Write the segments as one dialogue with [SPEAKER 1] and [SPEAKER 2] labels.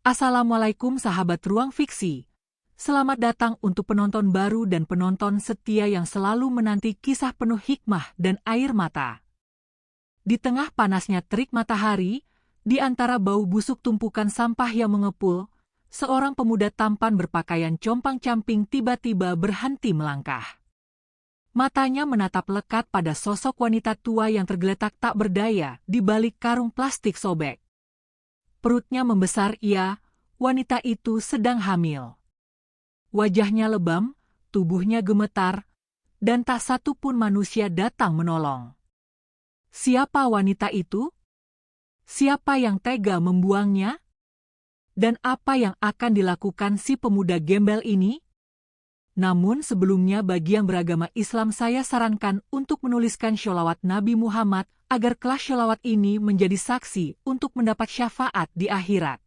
[SPEAKER 1] Assalamualaikum sahabat Ruang Fiksi. Selamat datang untuk penonton baru dan penonton setia yang selalu menanti kisah penuh hikmah dan air mata. Di tengah panasnya terik matahari, di antara bau busuk tumpukan sampah yang mengepul, seorang pemuda tampan berpakaian compang-camping tiba-tiba berhenti melangkah. Matanya menatap lekat pada sosok wanita tua yang tergeletak tak berdaya di balik karung plastik sobek. Perutnya membesar, wanita itu sedang hamil. Wajahnya lebam, tubuhnya gemetar, dan tak satu pun manusia datang menolong. Siapa wanita itu? Siapa yang tega membuangnya? Dan apa yang akan dilakukan si pemuda gembel ini? Namun sebelumnya bagi yang beragama Islam saya sarankan untuk menuliskan sholawat Nabi Muhammad agar kelas sholawat ini menjadi saksi untuk mendapat syafaat di akhirat.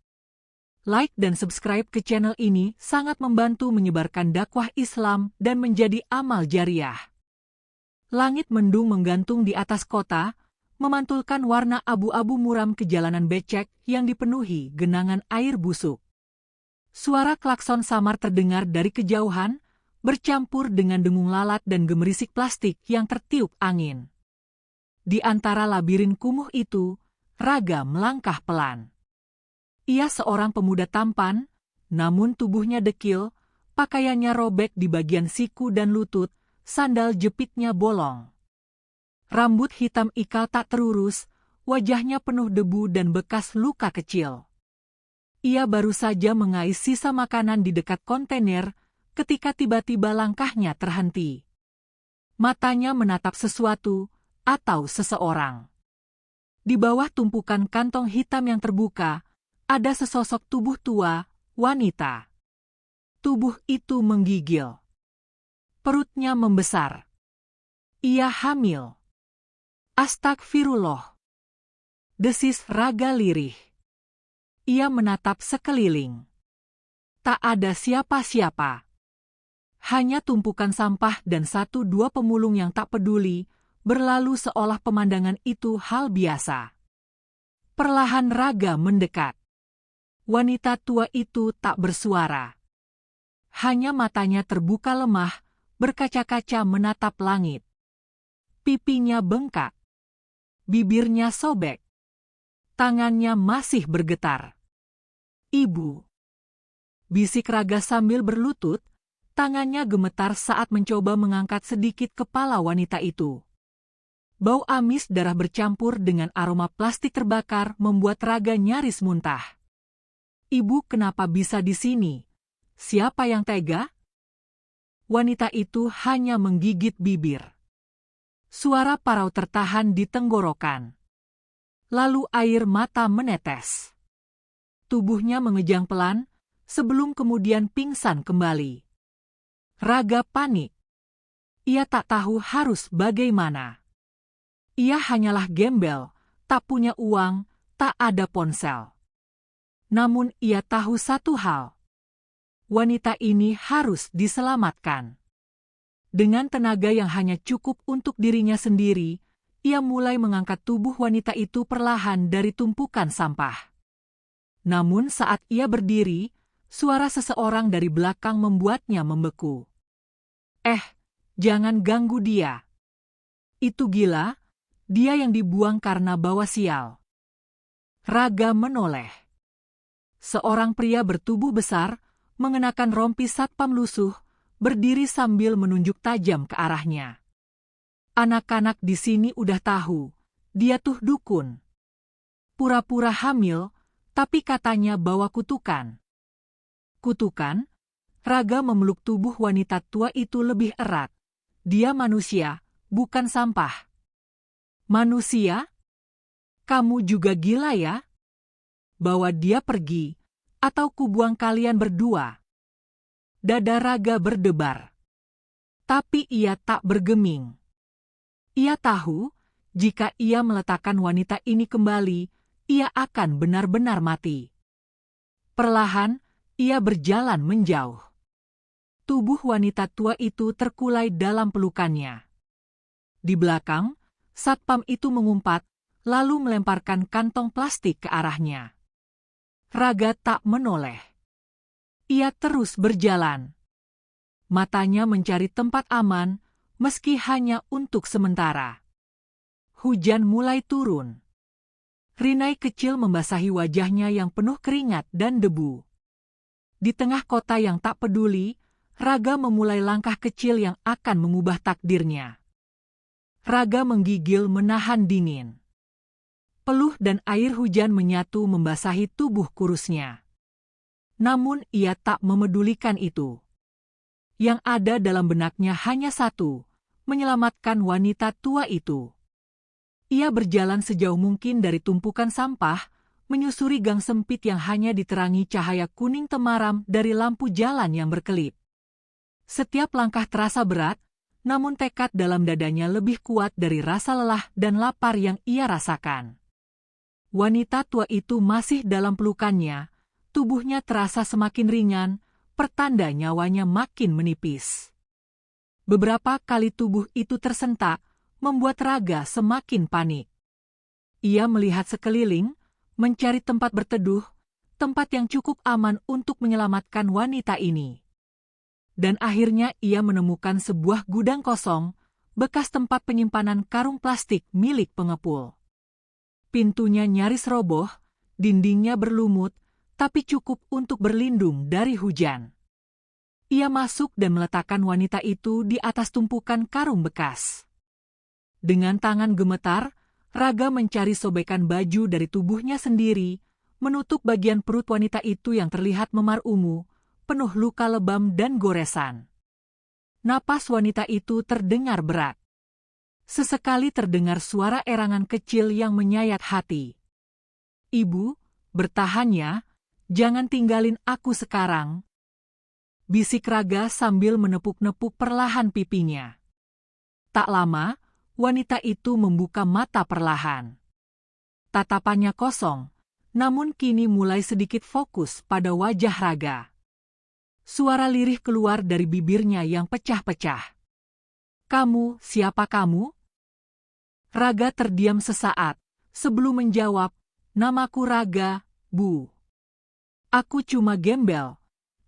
[SPEAKER 1] Like dan subscribe ke channel ini sangat membantu menyebarkan dakwah Islam dan menjadi amal jariah. Langit mendung menggantung di atas kota, memantulkan warna abu-abu muram ke jalanan becek yang dipenuhi genangan air busuk. Suara klakson samar terdengar dari kejauhan, bercampur dengan dengung lalat dan gemerisik plastik yang tertiup angin. Di antara labirin kumuh itu, Raga melangkah pelan. Ia seorang pemuda tampan, namun tubuhnya dekil, pakaiannya robek di bagian siku dan lutut, sandal jepitnya bolong. Rambut hitam ikal tak terurus, wajahnya penuh debu dan bekas luka kecil. Ia baru saja mengais sisa makanan di dekat kontainer, ketika tiba-tiba langkahnya terhenti. Matanya menatap sesuatu, atau seseorang. Di bawah tumpukan kantong hitam yang terbuka, ada sesosok tubuh tua, wanita. Tubuh itu menggigil. Perutnya membesar. Ia hamil. Astagfirullah. Desis Raga lirih. Ia menatap sekeliling. Tak ada siapa-siapa. Hanya tumpukan sampah dan satu dua pemulung yang tak peduli, berlalu seolah pemandangan itu hal biasa. Perlahan Raga mendekat. Wanita tua itu tak bersuara. Hanya matanya terbuka lemah, berkaca-kaca menatap langit. Pipinya bengkak. Bibirnya sobek. Tangannya masih bergetar. "Ibu," bisik Raga sambil berlutut, tangannya gemetar saat mencoba mengangkat sedikit kepala wanita itu. Bau amis darah bercampur dengan aroma plastik terbakar membuat Raga nyaris muntah. "Ibu, kenapa bisa di sini? Siapa yang tega?" Wanita itu hanya menggigit bibir. Suara parau tertahan di tenggorokan. Lalu air mata menetes. Tubuhnya mengejang pelan, sebelum kemudian pingsan kembali. Raga panik. Ia tak tahu harus bagaimana. Ia hanyalah gembel, tak punya uang, tak ada ponsel. Namun ia tahu satu hal. Wanita ini harus diselamatkan. Dengan tenaga yang hanya cukup untuk dirinya sendiri, ia mulai mengangkat tubuh wanita itu perlahan dari tumpukan sampah. Namun saat ia berdiri, suara seseorang dari belakang membuatnya membeku. Jangan ganggu dia. Itu gila, dia yang dibuang karena bawa sial." Raga menoleh. Seorang pria bertubuh besar, mengenakan rompi satpam lusuh, berdiri sambil menunjuk tajam ke arahnya. "Anak-anak di sini udah tahu, dia tuh dukun. Pura-pura hamil, tapi katanya bawa kutukan." "Kutukan?" Raga memeluk tubuh wanita tua itu lebih erat. "Dia manusia, bukan sampah." "Manusia? Kamu juga gila ya? Bawa dia pergi, atau kubuang kalian berdua." Dada Raga berdebar. Tapi ia tak bergeming. Ia tahu, jika ia meletakkan wanita ini kembali, ia akan benar-benar mati. Perlahan, ia berjalan menjauh. Tubuh wanita tua itu terkulai dalam pelukannya. Di belakang, satpam itu mengumpat, lalu melemparkan kantong plastik ke arahnya. Raga tak menoleh. Ia terus berjalan. Matanya mencari tempat aman, meski hanya untuk sementara. Hujan mulai turun. Rinai kecil membasahi wajahnya yang penuh keringat dan debu. Di tengah kota yang tak peduli, Raga memulai langkah kecil yang akan mengubah takdirnya. Raga menggigil menahan dingin. Peluh dan air hujan menyatu membasahi tubuh kurusnya. Namun ia tak memedulikan itu. Yang ada dalam benaknya hanya satu, menyelamatkan wanita tua itu. Ia berjalan sejauh mungkin dari tumpukan sampah, menyusuri gang sempit yang hanya diterangi cahaya kuning temaram dari lampu jalan yang berkelip. Setiap langkah terasa berat, namun tekad dalam dadanya lebih kuat dari rasa lelah dan lapar yang ia rasakan. Wanita tua itu masih dalam pelukannya, tubuhnya terasa semakin ringan, pertanda nyawanya makin menipis. Beberapa kali tubuh itu tersentak, membuat Raga semakin panik. Ia melihat sekeliling, mencari tempat berteduh, tempat yang cukup aman untuk menyelamatkan wanita ini. Dan akhirnya ia menemukan sebuah gudang kosong, bekas tempat penyimpanan karung plastik milik pengepul. Pintunya nyaris roboh, dindingnya berlumut, tapi cukup untuk berlindung dari hujan. Ia masuk dan meletakkan wanita itu di atas tumpukan karung bekas. Dengan tangan gemetar, Raga mencari sobekan baju dari tubuhnya sendiri, menutup bagian perut wanita itu yang terlihat memar ungu, penuh luka lebam dan goresan. Napas wanita itu terdengar berat. Sesekali terdengar suara erangan kecil yang menyayat hati. "Ibu, bertahan ya, jangan tinggalin aku sekarang," bisik Raga sambil menepuk-nepuk perlahan pipinya. Tak lama, wanita itu membuka mata perlahan. Tatapannya kosong, namun kini mulai sedikit fokus pada wajah Raga. Suara lirih keluar dari bibirnya yang pecah-pecah. "Kamu, siapa kamu?" Raga terdiam sesaat, sebelum menjawab, "Namaku Raga, Bu. Aku cuma gembel,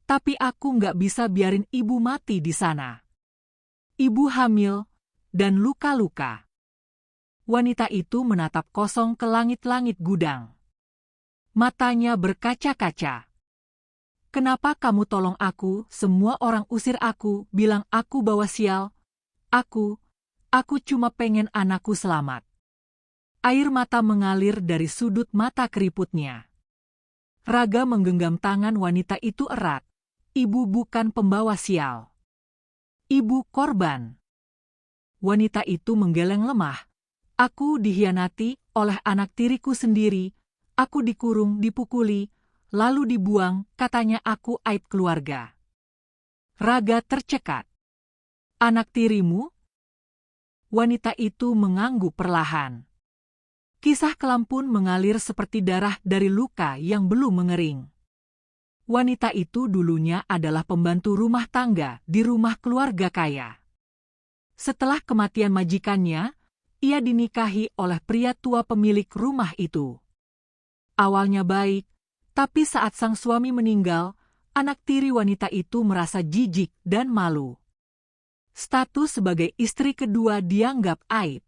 [SPEAKER 1] tapi aku nggak bisa biarin ibu mati di sana. Ibu hamil, dan luka-luka." Wanita itu menatap kosong ke langit-langit gudang. Matanya berkaca-kaca. "Kenapa kamu tolong aku? Semua orang usir aku, bilang aku bawa sial. Aku cuma pengen anakku selamat." Air mata mengalir dari sudut mata keriputnya. Raga menggenggam tangan wanita itu erat. "Ibu bukan pembawa sial. Ibu korban." Wanita itu menggeleng lemah. "Aku dihianati oleh anak tiriku sendiri. Aku dikurung, dipukuli, lalu dibuang, katanya aku aib keluarga." Raga tercekat. "Anak tirimu?" Wanita itu mengangguk perlahan. Kisah kelam pun mengalir seperti darah dari luka yang belum mengering. Wanita itu dulunya adalah pembantu rumah tangga di rumah keluarga kaya. Setelah kematian majikannya, ia dinikahi oleh pria tua pemilik rumah itu. Awalnya baik, tapi saat sang suami meninggal, anak tiri wanita itu merasa jijik dan malu. Status sebagai istri kedua dianggap aib.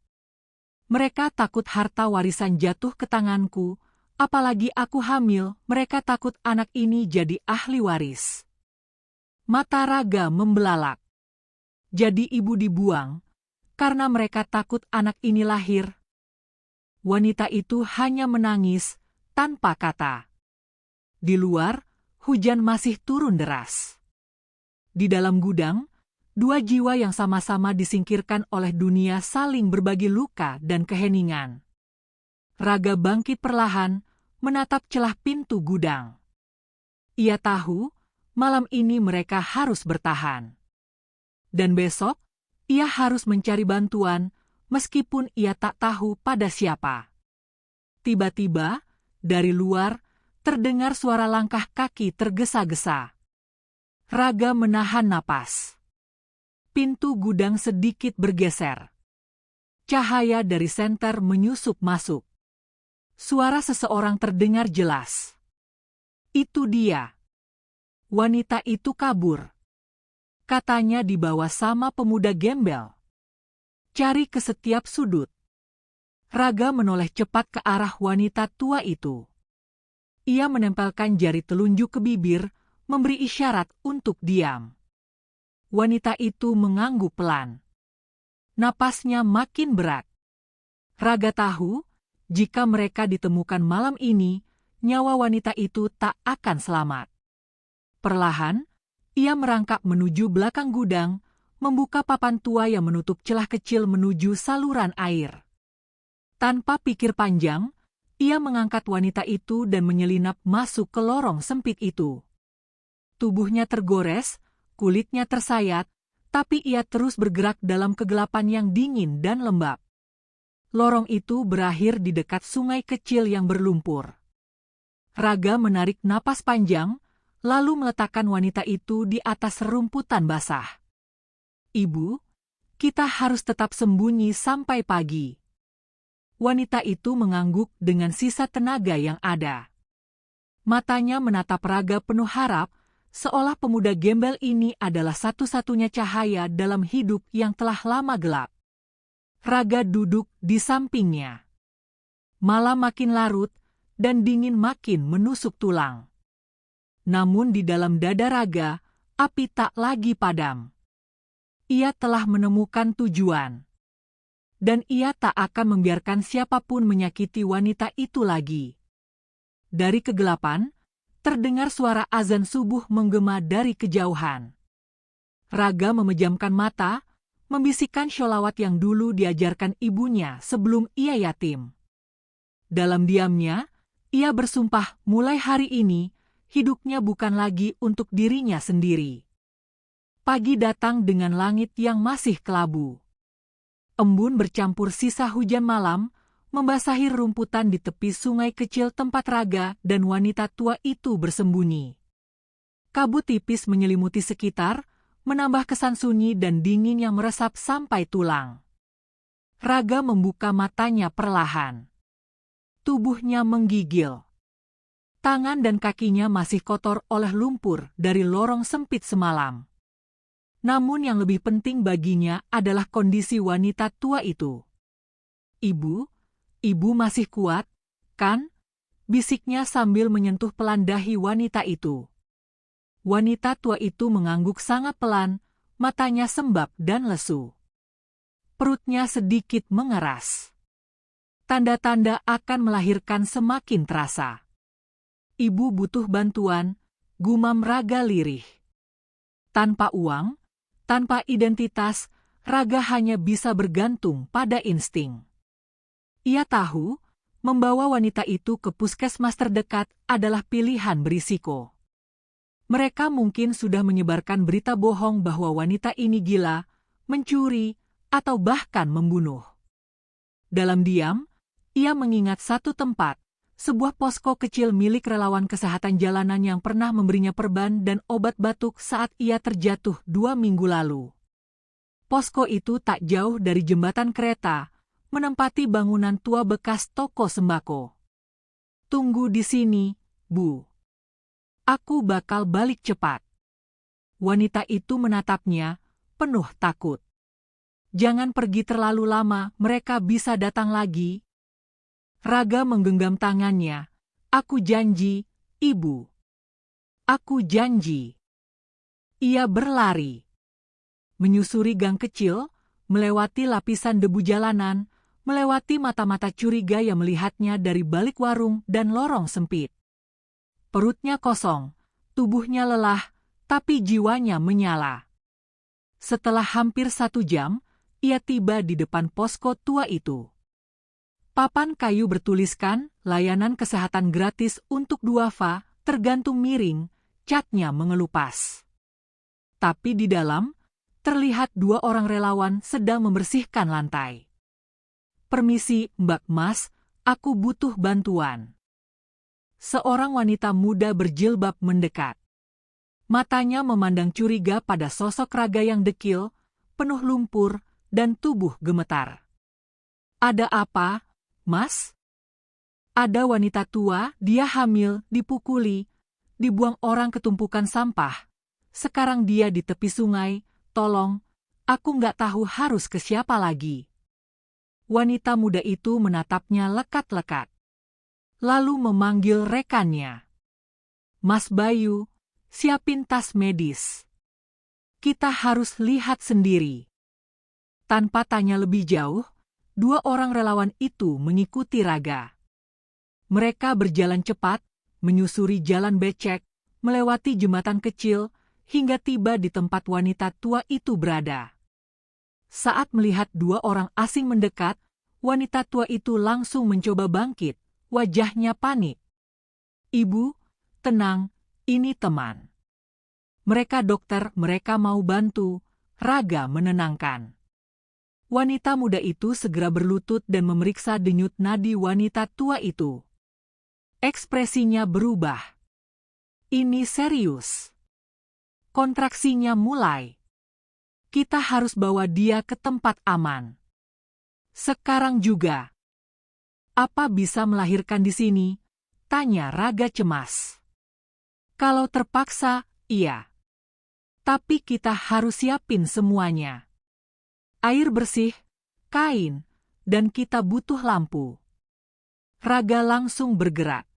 [SPEAKER 1] "Mereka takut harta warisan jatuh ke tanganku, apalagi aku hamil, mereka takut anak ini jadi ahli waris." Mata Raga membelalak. Jadi ibu dibuang, karena mereka takut anak ini lahir. Wanita itu hanya menangis, tanpa kata. Di luar, hujan masih turun deras. Di dalam gudang, dua jiwa yang sama-sama disingkirkan oleh dunia saling berbagi luka dan keheningan. Raga bangkit perlahan, menatap celah pintu gudang. Ia tahu, malam ini mereka harus bertahan. Dan besok, ia harus mencari bantuan, meskipun ia tak tahu pada siapa. Tiba-tiba, dari luar, terdengar suara langkah kaki tergesa-gesa. Raga menahan napas. Pintu gudang sedikit bergeser. Cahaya dari senter menyusup masuk. Suara seseorang terdengar jelas. Itu dia. Wanita itu kabur. Katanya dibawa sama pemuda gembel. Cari ke setiap sudut. Raga menoleh cepat ke arah wanita tua itu. Ia menempelkan jari telunjuk ke bibir, memberi isyarat untuk diam. Wanita itu mengangguk pelan. Napasnya makin berat. Raga tahu, jika mereka ditemukan malam ini, nyawa wanita itu tak akan selamat. Perlahan, ia merangkak menuju belakang gudang, membuka papan tua yang menutup celah kecil menuju saluran air. Tanpa pikir panjang, ia mengangkat wanita itu dan menyelinap masuk ke lorong sempit itu. Tubuhnya tergores, kulitnya tersayat, tapi ia terus bergerak dalam kegelapan yang dingin dan lembab. Lorong itu berakhir di dekat sungai kecil yang berlumpur. Raga menarik napas panjang, lalu meletakkan wanita itu di atas rumputan basah. Ibu, kita harus tetap sembunyi sampai pagi. Wanita itu mengangguk dengan sisa tenaga yang ada. Matanya menatap Raga penuh harap, seolah pemuda gembel ini adalah satu-satunya cahaya dalam hidup yang telah lama gelap. Raga duduk di sampingnya. Malam makin larut, dan dingin makin menusuk tulang. Namun di dalam dada Raga, api tak lagi padam. Ia telah menemukan tujuan. Dan ia tak akan membiarkan siapapun menyakiti wanita itu lagi. Dari kegelapan, terdengar suara azan subuh menggema dari kejauhan. Raga memejamkan mata, membisikkan sholawat yang dulu diajarkan ibunya sebelum ia yatim. Dalam diamnya, ia bersumpah mulai hari ini, hidupnya bukan lagi untuk dirinya sendiri. Pagi datang dengan langit yang masih kelabu. Embun bercampur sisa hujan malam, membasahi rumputan di tepi sungai kecil tempat Raga dan wanita tua itu bersembunyi. Kabut tipis menyelimuti sekitar, menambah kesan sunyi dan dingin yang meresap sampai tulang. Raga membuka matanya perlahan. Tubuhnya menggigil. Tangan dan kakinya masih kotor oleh lumpur dari lorong sempit semalam. Namun yang lebih penting baginya adalah kondisi wanita tua itu. Ibu, ibu masih kuat, kan? Bisiknya sambil menyentuh pelan dahi wanita itu. Wanita tua itu mengangguk sangat pelan, matanya sembab dan lesu. Perutnya sedikit mengeras. Tanda-tanda akan melahirkan semakin terasa. Ibu butuh bantuan, gumam Raga lirih. Tanpa uang, tanpa identitas, Raga hanya bisa bergantung pada insting. Ia tahu, membawa wanita itu ke puskesmas terdekat adalah pilihan berisiko. Mereka mungkin sudah menyebarkan berita bohong bahwa wanita ini gila, mencuri, atau bahkan membunuh. Dalam diam, ia mengingat satu tempat, sebuah posko kecil milik relawan kesehatan jalanan yang pernah memberinya perban dan obat batuk saat ia terjatuh 2 minggu lalu. Posko itu tak jauh dari jembatan kereta, menempati bangunan tua bekas toko sembako. Tunggu di sini, Bu. Aku bakal balik cepat. Wanita itu menatapnya, penuh takut. Jangan pergi terlalu lama, mereka bisa datang lagi. Raga menggenggam tangannya. Aku janji, Ibu. Aku janji. Ia berlari. Menyusuri gang kecil, melewati lapisan debu jalanan, melewati mata-mata curiga yang melihatnya dari balik warung dan lorong sempit. Perutnya kosong, tubuhnya lelah, tapi jiwanya menyala. Setelah hampir 1 jam, ia tiba di depan posko tua itu. Papan kayu bertuliskan, layanan kesehatan gratis untuk duafa, tergantung miring, catnya mengelupas. Tapi di dalam, terlihat 2 orang relawan sedang membersihkan lantai. Permisi, Mbak Mas, aku butuh bantuan. Seorang wanita muda berjilbab mendekat. Matanya memandang curiga pada sosok Raga yang dekil, penuh lumpur, dan tubuh gemetar. Ada apa, Mas? Ada wanita tua, dia hamil, dipukuli, dibuang orang ke tumpukan sampah. Sekarang dia di tepi sungai, tolong, aku nggak tahu harus ke siapa lagi. Wanita muda itu menatapnya lekat-lekat. Lalu memanggil rekannya. Mas Bayu, siapin tas medis. Kita harus lihat sendiri. Tanpa tanya lebih jauh, dua orang relawan itu mengikuti Raga. Mereka berjalan cepat, menyusuri jalan becek, melewati jembatan kecil, hingga tiba di tempat wanita tua itu berada. Saat melihat dua orang asing mendekat, wanita tua itu langsung mencoba bangkit, wajahnya panik. Ibu, tenang, ini teman. Mereka dokter, mereka mau bantu, Raga menenangkan. Wanita muda itu segera berlutut dan memeriksa denyut nadi wanita tua itu. Ekspresinya berubah. Ini serius. Kontraksinya mulai. Kita harus bawa dia ke tempat aman. Sekarang juga. Apa bisa melahirkan di sini? Tanya Raga cemas. Kalau terpaksa, iya. Tapi kita harus siapin semuanya. Air bersih, kain, dan kita butuh lampu. Raga langsung bergerak.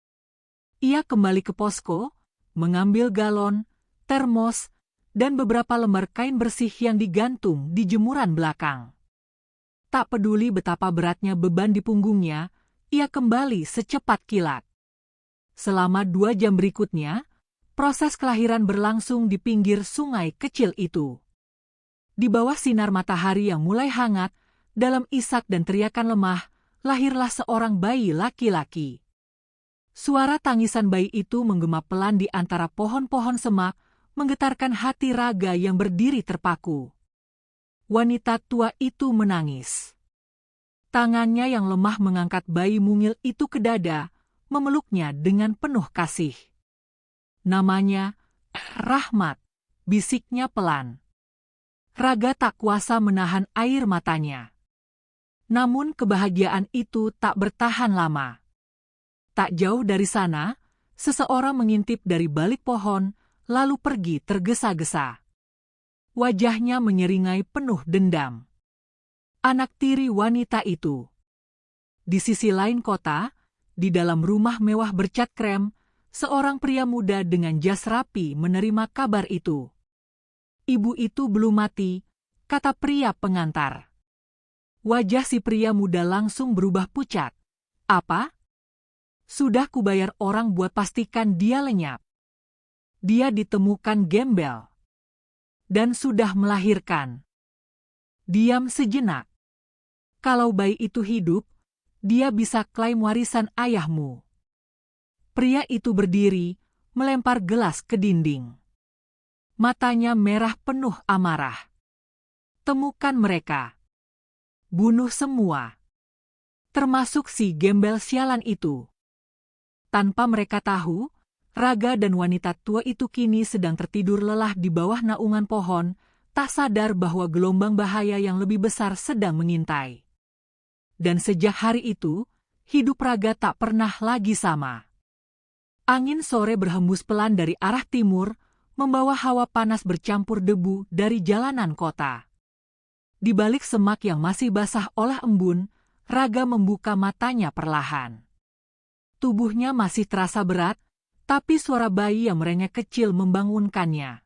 [SPEAKER 1] Ia kembali ke posko, mengambil galon, termos, dan beberapa lembar kain bersih yang digantung di jemuran belakang. Tak peduli betapa beratnya beban di punggungnya, ia kembali secepat kilat. Selama 2 jam berikutnya, proses kelahiran berlangsung di pinggir sungai kecil itu. Di bawah sinar matahari yang mulai hangat, dalam isak dan teriakan lemah, lahirlah seorang bayi laki-laki. Suara tangisan bayi itu menggema pelan di antara pohon-pohon semak, menggetarkan hati Raga yang berdiri terpaku. Wanita tua itu menangis. Tangannya yang lemah mengangkat bayi mungil itu ke dada, memeluknya dengan penuh kasih. Namanya, Rahmat, bisiknya pelan. Raga tak kuasa menahan air matanya. Namun kebahagiaan itu tak bertahan lama. Tak jauh dari sana, seseorang mengintip dari balik pohon, lalu pergi tergesa-gesa. Wajahnya menyeringai penuh dendam. Anak tiri wanita itu. Di sisi lain kota, di dalam rumah mewah bercat krem, seorang pria muda dengan jas rapi menerima kabar itu. Ibu itu belum mati, kata pria pengantar. Wajah si pria muda langsung berubah pucat. Apa? Sudah kubayar orang buat pastikan dia lenyap. Dia ditemukan gembel. Dan sudah melahirkan. Diam sejenak. Kalau bayi itu hidup, dia bisa klaim warisan ayahmu. Pria itu berdiri, melempar gelas ke dinding. Matanya merah penuh amarah. Temukan mereka. Bunuh semua. Termasuk si gembel sialan itu. Tanpa mereka tahu, Raga dan wanita tua itu kini sedang tertidur lelah di bawah naungan pohon, tak sadar bahwa gelombang bahaya yang lebih besar sedang mengintai. Dan sejak hari itu, hidup Raga tak pernah lagi sama. Angin sore berhembus pelan dari arah timur, membawa hawa panas bercampur debu dari jalanan kota. Di balik semak yang masih basah oleh embun, Raga membuka matanya perlahan. Tubuhnya masih terasa berat, tapi suara bayi yang merengek kecil membangunkannya.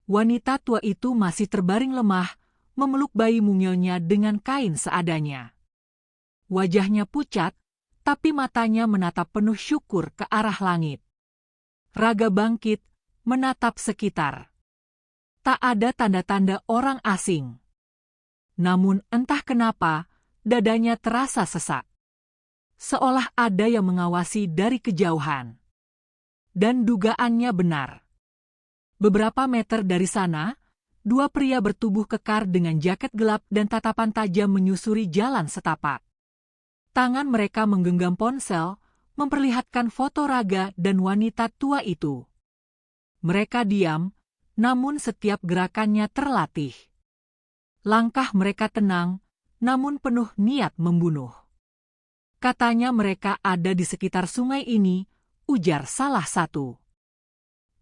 [SPEAKER 1] Wanita tua itu masih terbaring lemah, memeluk bayi mungilnya dengan kain seadanya. Wajahnya pucat, tapi matanya menatap penuh syukur ke arah langit. Raga bangkit, menatap sekitar. Tak ada tanda-tanda orang asing. Namun entah kenapa, dadanya terasa sesak. Seolah ada yang mengawasi dari kejauhan. Dan dugaannya benar. Beberapa meter dari sana, 2 pria bertubuh kekar dengan jaket gelap dan tatapan tajam menyusuri jalan setapak. Tangan mereka menggenggam ponsel, memperlihatkan foto Raga dan wanita tua itu. Mereka diam, namun setiap gerakannya terlatih. Langkah mereka tenang, namun penuh niat membunuh. Katanya mereka ada di sekitar sungai ini, ujar salah satu.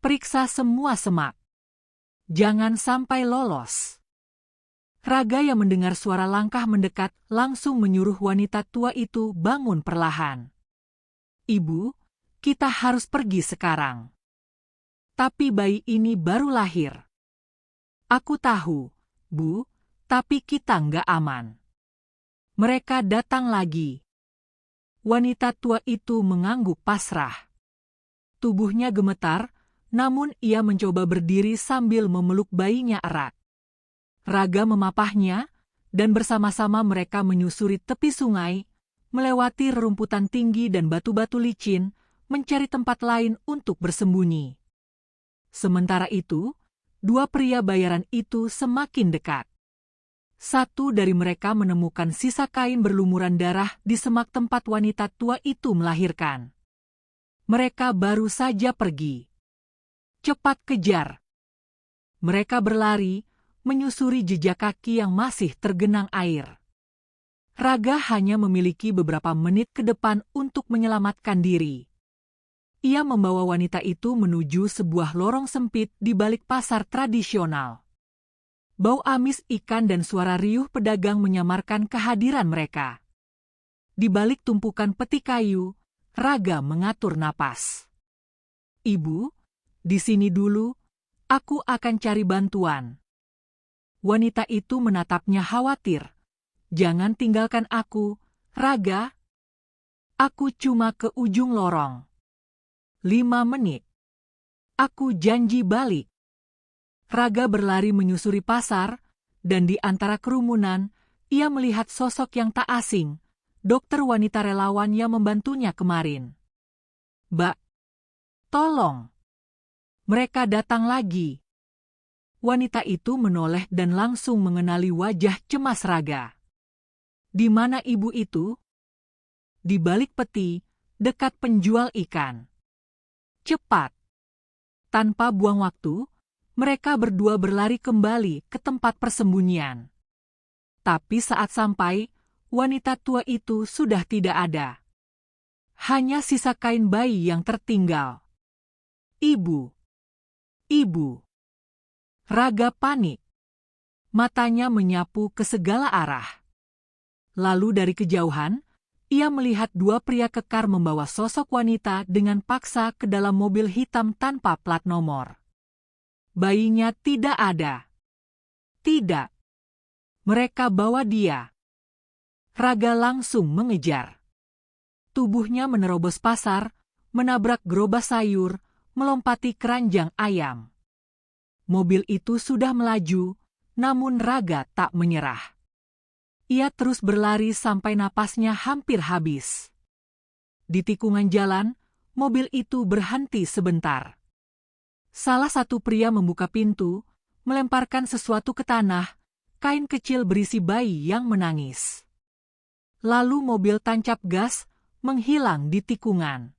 [SPEAKER 1] Periksa semua semak. Jangan sampai lolos. Raga yang mendengar suara langkah mendekat langsung menyuruh wanita tua itu bangun perlahan. Ibu, kita harus pergi sekarang. Tapi bayi ini baru lahir. Aku tahu, Bu, tapi kita nggak aman. Mereka datang lagi. Wanita tua itu mengangguk pasrah. Tubuhnya gemetar, namun ia mencoba berdiri sambil memeluk bayinya erat. Raga memapahnya, dan bersama-sama mereka menyusuri tepi sungai, melewati rerumputan tinggi dan batu-batu licin, mencari tempat lain untuk bersembunyi. Sementara itu, dua pria bayaran itu semakin dekat. Satu dari mereka menemukan sisa kain berlumuran darah di semak tempat wanita tua itu melahirkan. Mereka baru saja pergi. Cepat kejar. Mereka berlari, menyusuri jejak kaki yang masih tergenang air. Raga hanya memiliki beberapa menit ke depan untuk menyelamatkan diri. Ia membawa wanita itu menuju sebuah lorong sempit di balik pasar tradisional. Bau amis ikan dan suara riuh pedagang menyamarkan kehadiran mereka. Di balik tumpukan peti kayu, Raga mengatur napas. Ibu, di sini dulu, aku akan cari bantuan. Wanita itu menatapnya khawatir. Jangan tinggalkan aku, Raga. Aku cuma ke ujung lorong. 5 menit. Aku janji balik. Raga berlari menyusuri pasar, dan di antara kerumunan, ia melihat sosok yang tak asing, dokter wanita relawan yang membantunya kemarin. Mbak, tolong. Mereka datang lagi. Wanita itu menoleh dan langsung mengenali wajah cemas Raga. Di mana ibu itu? Di balik peti, dekat penjual ikan. Cepat. Tanpa buang waktu, mereka berdua berlari kembali ke tempat persembunyian. Tapi saat sampai, wanita tua itu sudah tidak ada. Hanya sisa kain bayi yang tertinggal. Ibu. Ibu. Raga panik. Matanya menyapu ke segala arah. Lalu dari kejauhan, ia melihat dua pria kekar membawa sosok wanita dengan paksa ke dalam mobil hitam tanpa plat nomor. Bayinya tidak ada. Tidak. Mereka bawa dia. Raga langsung mengejar. Tubuhnya menerobos pasar, menabrak gerobak sayur, melompati keranjang ayam. Mobil itu sudah melaju, namun Raga tak menyerah. Ia terus berlari sampai napasnya hampir habis. Di tikungan jalan, mobil itu berhenti sebentar. Salah satu pria membuka pintu, melemparkan sesuatu ke tanah, kain kecil berisi bayi yang menangis. Lalu mobil tancap gas, menghilang di tikungan.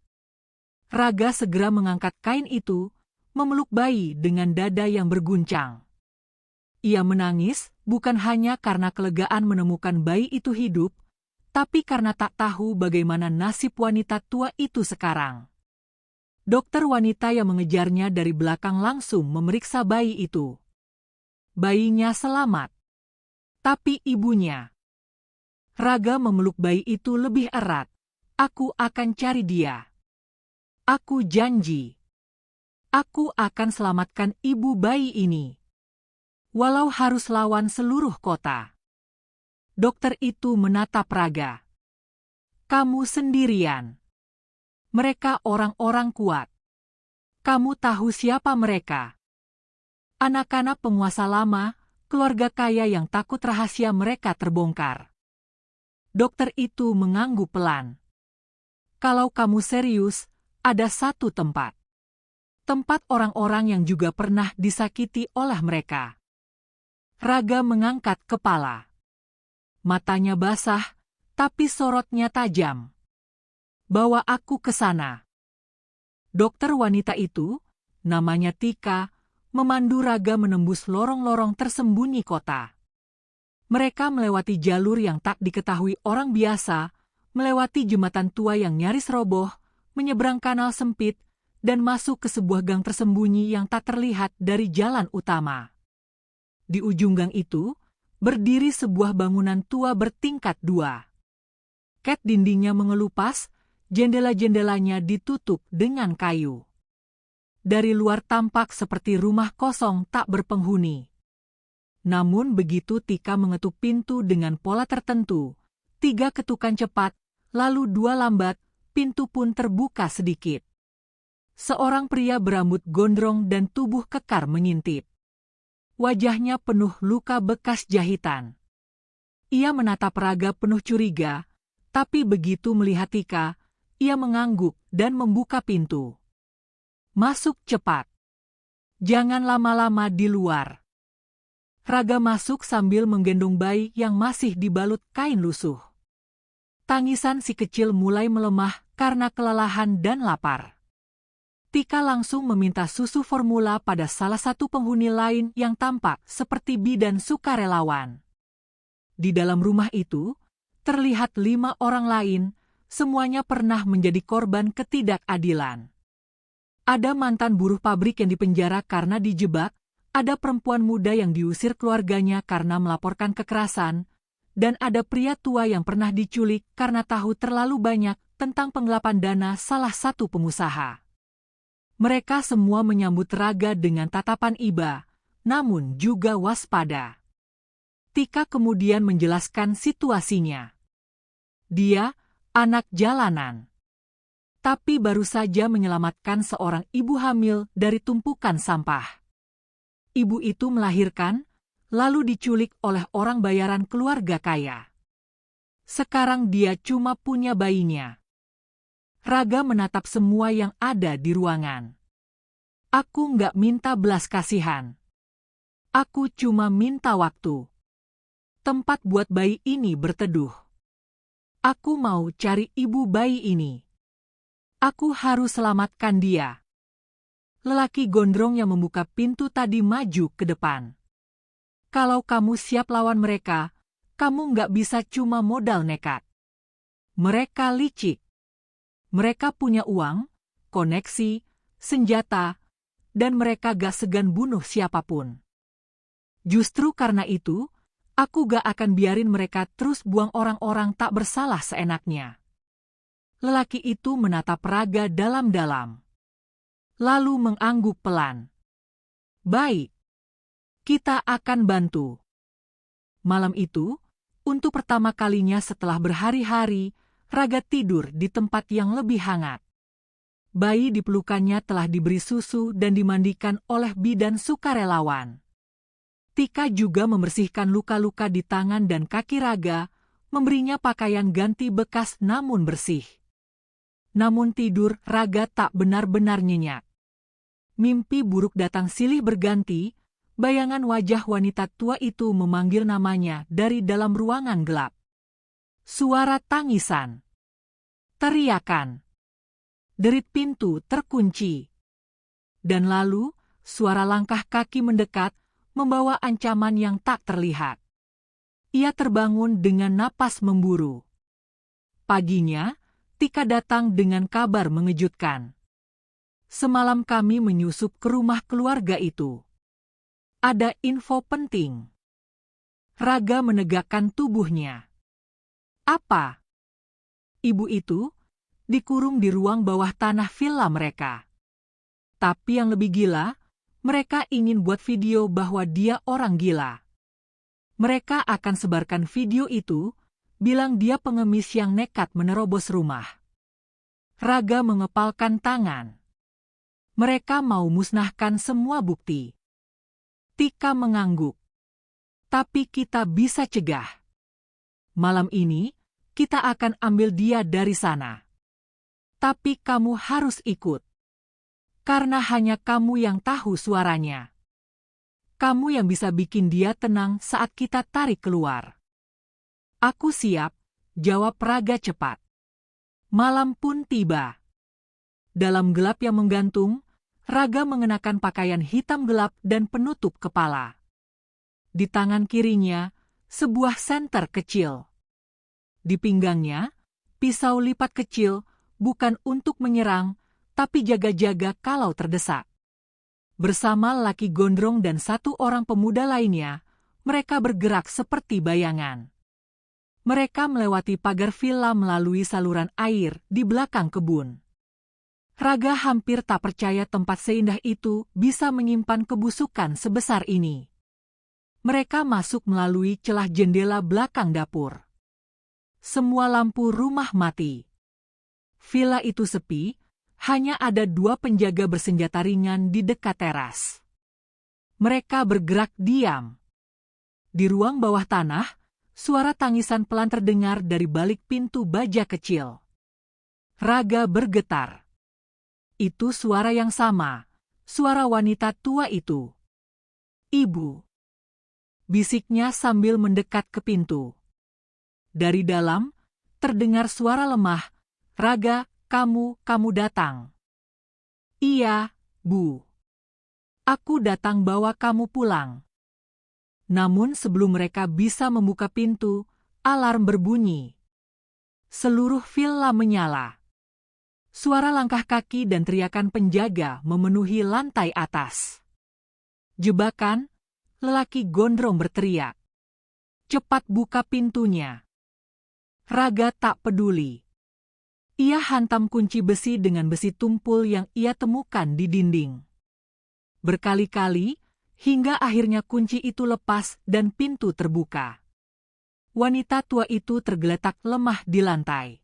[SPEAKER 1] Raga segera mengangkat kain itu, memeluk bayi dengan dada yang berguncang. Ia menangis bukan hanya karena kelegaan menemukan bayi itu hidup, tapi karena tak tahu bagaimana nasib wanita tua itu sekarang. Dokter wanita yang mengejarnya dari belakang langsung memeriksa bayi itu. Bayinya selamat. Tapi ibunya. Raga memeluk bayi itu lebih erat. Aku akan cari dia. Aku janji. Aku akan selamatkan ibu bayi ini. Walau harus lawan seluruh kota. Dokter itu menatap Raga. Kamu sendirian. Mereka orang-orang kuat. Kamu tahu siapa mereka? Anak-anak penguasa lama, keluarga kaya yang takut rahasia mereka terbongkar. Dokter itu mengangguk pelan. Kalau kamu serius, ada satu tempat. Tempat orang-orang yang juga pernah disakiti oleh mereka. Raga mengangkat kepala. Matanya basah, tapi sorotnya tajam. Bawa aku ke sana. Dokter wanita itu, namanya Tika, memandu Raga menembus lorong-lorong tersembunyi kota. Mereka melewati jalur yang tak diketahui orang biasa, melewati jembatan tua yang nyaris roboh, menyeberang kanal sempit, dan masuk ke sebuah gang tersembunyi yang tak terlihat dari jalan utama. Di ujung gang itu, berdiri sebuah bangunan tua bertingkat 2. Cat dindingnya mengelupas, jendela-jendelanya ditutup dengan kayu. Dari luar tampak seperti rumah kosong tak berpenghuni. Namun begitu Tika mengetuk pintu dengan pola tertentu, 3 ketukan cepat, lalu 2 lambat, pintu pun terbuka sedikit. Seorang pria berambut gondrong dan tubuh kekar mengintip. Wajahnya penuh luka bekas jahitan. Ia menatap Raga penuh curiga, tapi begitu melihat Tika, ia mengangguk dan membuka pintu. Masuk cepat. Jangan lama-lama di luar. Raga masuk sambil menggendong bayi yang masih dibalut kain lusuh. Tangisan si kecil mulai melemah karena kelelahan dan lapar. Tika langsung meminta susu formula pada salah satu penghuni lain yang tampak seperti bidan sukarelawan. Di dalam rumah itu, terlihat 5 orang lain, semuanya pernah menjadi korban ketidakadilan. Ada mantan buruh pabrik yang dipenjara karena dijebak, ada perempuan muda yang diusir keluarganya karena melaporkan kekerasan, dan ada pria tua yang pernah diculik karena tahu terlalu banyak tentang penggelapan dana salah satu pengusaha. Mereka semua menyambut Raga dengan tatapan iba, namun juga waspada. Tika kemudian menjelaskan situasinya. Dia, anak jalanan. Tapi baru saja menyelamatkan seorang ibu hamil dari tumpukan sampah. Ibu itu melahirkan, lalu diculik oleh orang bayaran keluarga kaya. Sekarang dia cuma punya bayinya. Raga menatap semua yang ada di ruangan. Aku nggak minta belas kasihan. Aku cuma minta waktu. Tempat buat bayi ini berteduh. Aku mau cari ibu bayi ini. Aku harus selamatkan dia. Lelaki gondrong yang membuka pintu tadi maju ke depan. Kalau kamu siap lawan mereka, kamu nggak bisa cuma modal nekat. Mereka licik. Mereka punya uang, koneksi, senjata, dan mereka gak segan bunuh siapapun. Justru karena itu, aku gak akan biarin mereka terus buang orang-orang tak bersalah seenaknya. Lelaki itu menatap Raga dalam-dalam. Lalu mengangguk pelan. Baik. Kita akan bantu. Malam itu, untuk pertama kalinya setelah berhari-hari, Raga tidur di tempat yang lebih hangat. Bayi di pelukannya telah diberi susu dan dimandikan oleh bidan sukarelawan. Tika juga membersihkan luka-luka di tangan dan kaki Raga, memberinya pakaian ganti bekas namun bersih. Namun tidur Raga tak benar-benar nyenyak. Mimpi buruk datang silih berganti, bayangan wajah wanita tua itu memanggil namanya dari dalam ruangan gelap. Suara tangisan. Teriakan. Derit pintu terkunci. Dan lalu, suara langkah kaki mendekat, membawa ancaman yang tak terlihat. Ia terbangun dengan napas memburu. Paginya, Tika datang dengan kabar mengejutkan. Semalam kami menyusup ke rumah keluarga itu. Ada info penting. Raga menegakkan tubuhnya. Apa? Ibu itu dikurung di ruang bawah tanah villa mereka. Tapi yang lebih gila, mereka ingin buat video bahwa dia orang gila. Mereka akan sebarkan video itu, bilang dia pengemis yang nekat menerobos rumah. Raga mengepalkan tangan. Mereka mau musnahkan semua bukti. Tika mengangguk. Tapi kita bisa cegah. Malam ini, kita akan ambil dia dari sana. Tapi kamu harus ikut. Karena hanya kamu yang tahu suaranya. Kamu yang bisa bikin dia tenang saat kita tarik keluar. Aku siap, jawab Raga cepat. Malam pun tiba. Dalam gelap yang menggantung, Raga mengenakan pakaian hitam gelap dan penutup kepala. Di tangan kirinya, sebuah senter kecil. Di pinggangnya, pisau lipat kecil, bukan untuk menyerang, tapi jaga-jaga kalau terdesak. Bersama lelaki gondrong dan satu orang pemuda lainnya, mereka bergerak seperti bayangan. Mereka melewati pagar villa melalui saluran air di belakang kebun. Raga hampir tak percaya tempat seindah itu bisa menyimpan kebusukan sebesar ini. Mereka masuk melalui celah jendela belakang dapur. Semua lampu rumah mati. Villa itu sepi, hanya ada 2 penjaga bersenjata ringan di dekat teras. Mereka bergerak diam. Di ruang bawah tanah, suara tangisan pelan terdengar dari balik pintu baja kecil. Raga bergetar. Itu suara yang sama, suara wanita tua itu. "Ibu," bisiknya sambil mendekat ke pintu. Dari dalam, terdengar suara lemah, "Raga, kamu datang." "Iya, Bu. Aku datang bawa kamu pulang." Namun sebelum mereka bisa membuka pintu, alarm berbunyi. Seluruh villa menyala. Suara langkah kaki dan teriakan penjaga memenuhi lantai atas. "Jebakan!" lelaki gondrong berteriak. "Cepat buka pintunya." Raga tak peduli. Ia hantam kunci besi dengan besi tumpul yang ia temukan di dinding. Berkali-kali, hingga akhirnya kunci itu lepas dan pintu terbuka. Wanita tua itu tergeletak lemah di lantai.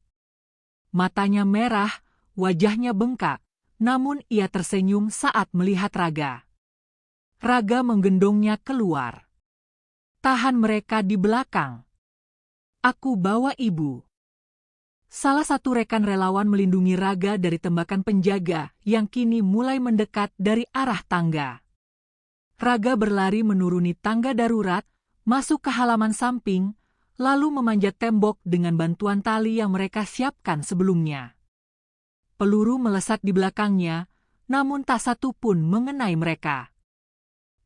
[SPEAKER 1] Matanya merah, wajahnya bengkak, namun ia tersenyum saat melihat Raga. Raga menggendongnya keluar. "Tahan mereka di belakang. Aku bawa ibu." Salah satu rekan relawan melindungi Raga dari tembakan penjaga yang kini mulai mendekat dari arah tangga. Raga berlari menuruni tangga darurat, masuk ke halaman samping, lalu memanjat tembok dengan bantuan tali yang mereka siapkan sebelumnya. Peluru melesat di belakangnya, namun tak satu pun mengenai mereka.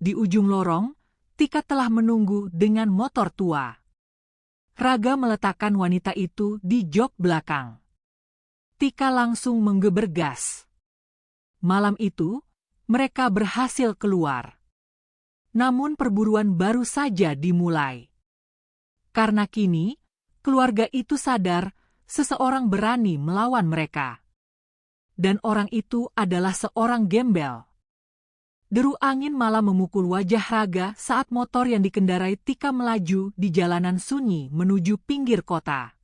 [SPEAKER 1] Di ujung lorong, Tika telah menunggu dengan motor tua. Raga meletakkan wanita itu di jok belakang. Tika langsung menggeber gas. Malam itu, mereka berhasil keluar. Namun perburuan baru saja dimulai. Karena kini, keluarga itu sadar seseorang berani melawan mereka. Dan orang itu adalah seorang gembel. Deru angin malam memukul wajah Raga saat motor yang dikendarai Tika melaju di jalanan sunyi menuju pinggir kota.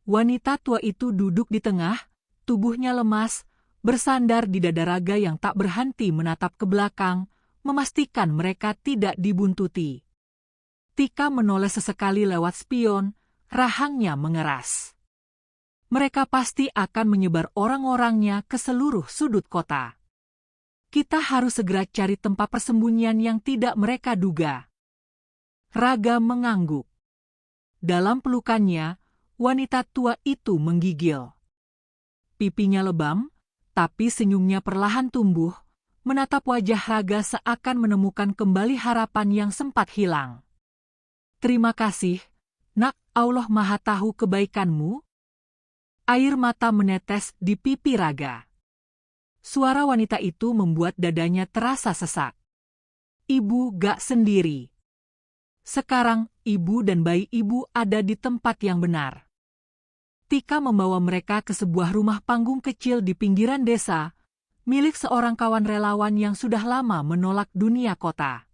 [SPEAKER 1] Wanita tua itu duduk di tengah, tubuhnya lemas, bersandar di dada Raga yang tak berhenti menatap ke belakang, memastikan mereka tidak dibuntuti. Tika menoleh sesekali lewat spion, rahangnya mengeras. Mereka pasti akan menyebar orang-orangnya ke seluruh sudut kota. Kita harus segera cari tempat persembunyian yang tidak mereka duga. Raga mengangguk. Dalam pelukannya, wanita tua itu menggigil. Pipinya lebam, tapi senyumnya perlahan tumbuh, menatap wajah Raga seakan menemukan kembali harapan yang sempat hilang. "Terima kasih, Nak, Allah Maha tahu kebaikanmu." Air mata menetes di pipi Raga. Suara wanita itu membuat dadanya terasa sesak. "Ibu gak sendiri. Sekarang, ibu dan bayi ibu ada di tempat yang benar." Tika membawa mereka ke sebuah rumah panggung kecil di pinggiran desa, milik seorang kawan relawan yang sudah lama menolak dunia kota.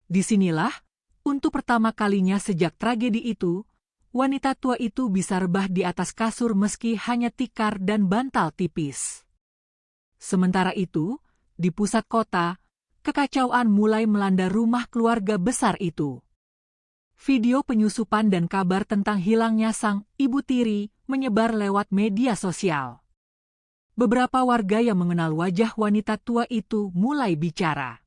[SPEAKER 1] Disinilah, untuk pertama kalinya sejak tragedi itu, wanita tua itu bisa rebah di atas kasur meski hanya tikar dan bantal tipis. Sementara itu, di pusat kota, kekacauan mulai melanda rumah keluarga besar itu. Video penyusupan dan kabar tentang hilangnya sang ibu tiri menyebar lewat media sosial. Beberapa warga yang mengenal wajah wanita tua itu mulai bicara.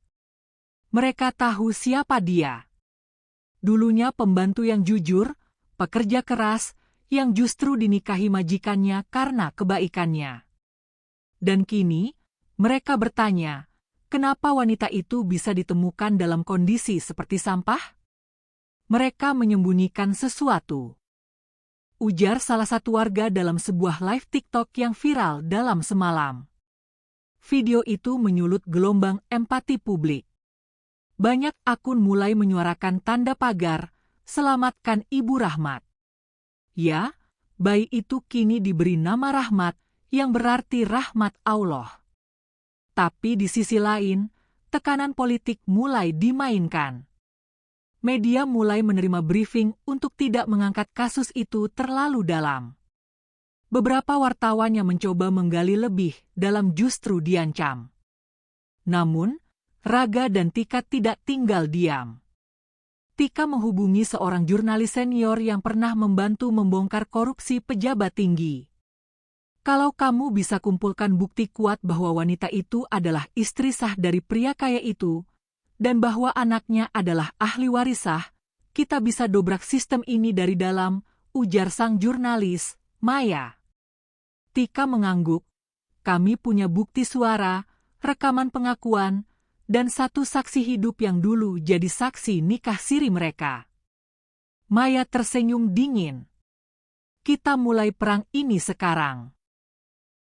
[SPEAKER 1] Mereka tahu siapa dia. Dulunya pembantu yang jujur, pekerja keras, yang justru dinikahi majikannya karena kebaikannya. Dan kini, mereka bertanya, kenapa wanita itu bisa ditemukan dalam kondisi seperti sampah? Mereka menyembunyikan sesuatu. Ujar salah satu warga dalam sebuah live TikTok yang viral dalam semalam. Video itu menyulut gelombang empati publik. Banyak akun mulai menyuarakan tanda pagar, "Selamatkan Ibu Rahmat." Ya, bayi itu kini diberi nama Rahmat, yang berarti rahmat Allah. Tapi di sisi lain, tekanan politik mulai dimainkan. Media mulai menerima briefing untuk tidak mengangkat kasus itu terlalu dalam. Beberapa wartawan yang mencoba menggali lebih dalam justru diancam. Namun, Raga dan Tika tidak tinggal diam. Tika menghubungi seorang jurnalis senior yang pernah membantu membongkar korupsi pejabat tinggi. "Kalau kamu bisa kumpulkan bukti kuat bahwa wanita itu adalah istri sah dari pria kaya itu, dan bahwa anaknya adalah ahli waris sah, kita bisa dobrak sistem ini dari dalam," ujar sang jurnalis, Maya. Tika mengangguk, "Kami punya bukti suara, rekaman pengakuan, dan satu saksi hidup yang dulu jadi saksi nikah siri mereka." Maya tersenyum dingin. "Kita mulai perang ini sekarang."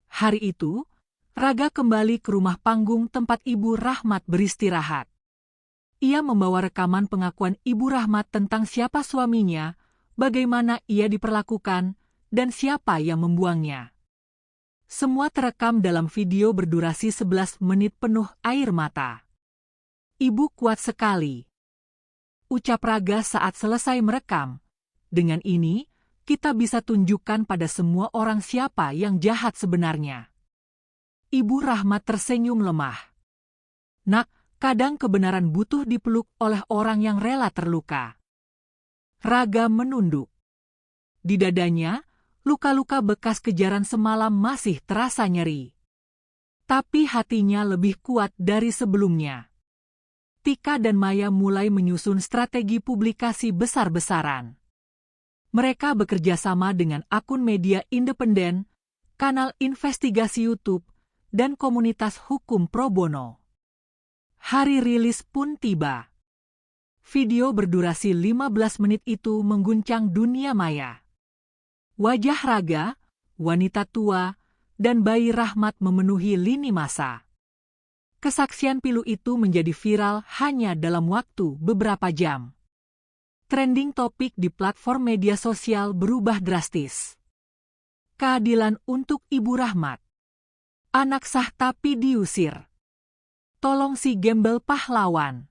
[SPEAKER 1] Hari itu, Raga kembali ke rumah panggung tempat Ibu Rahmat beristirahat. Ia membawa rekaman pengakuan Ibu Rahmat tentang siapa suaminya, bagaimana ia diperlakukan, dan siapa yang membuangnya. Semua terekam dalam video berdurasi 11 menit penuh air mata. "Ibu kuat sekali," ucap Raga saat selesai merekam. "Dengan ini, kita bisa tunjukkan pada semua orang siapa yang jahat sebenarnya." Ibu Rahmat tersenyum lemah. "Nak, kadang kebenaran butuh dipeluk oleh orang yang rela terluka." Raga menunduk. Di dadanya, luka-luka bekas kejaran semalam masih terasa nyeri. Tapi hatinya lebih kuat dari sebelumnya. Tika dan Maya mulai menyusun strategi publikasi besar-besaran. Mereka bekerja sama dengan akun media independen, kanal investigasi YouTube, dan komunitas hukum pro bono. Hari rilis pun tiba. Video berdurasi 15 menit itu mengguncang dunia maya. Wajah Raga, wanita tua, dan bayi Rahmat memenuhi lini masa. Kesaksian pilu itu menjadi viral hanya dalam waktu beberapa jam. Trending topik di platform media sosial berubah drastis. Keadilan untuk Ibu Rahmat. Anak sah tapi diusir. Tolong si gembel pahlawan.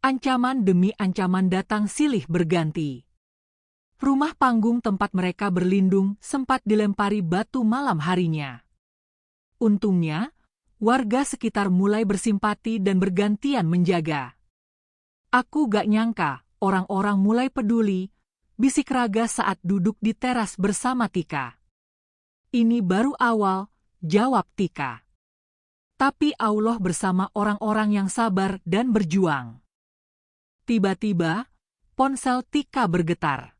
[SPEAKER 1] Ancaman demi ancaman datang silih berganti. Rumah panggung tempat mereka berlindung sempat dilempari batu malam harinya. Untungnya, warga sekitar mulai bersimpati dan bergantian menjaga. "Aku gak nyangka, orang-orang mulai peduli," bisik Raga saat duduk di teras bersama Tika. "Ini baru awal," jawab Tika. "Tapi Allah bersama orang-orang yang sabar dan berjuang." Tiba-tiba, ponsel Tika bergetar.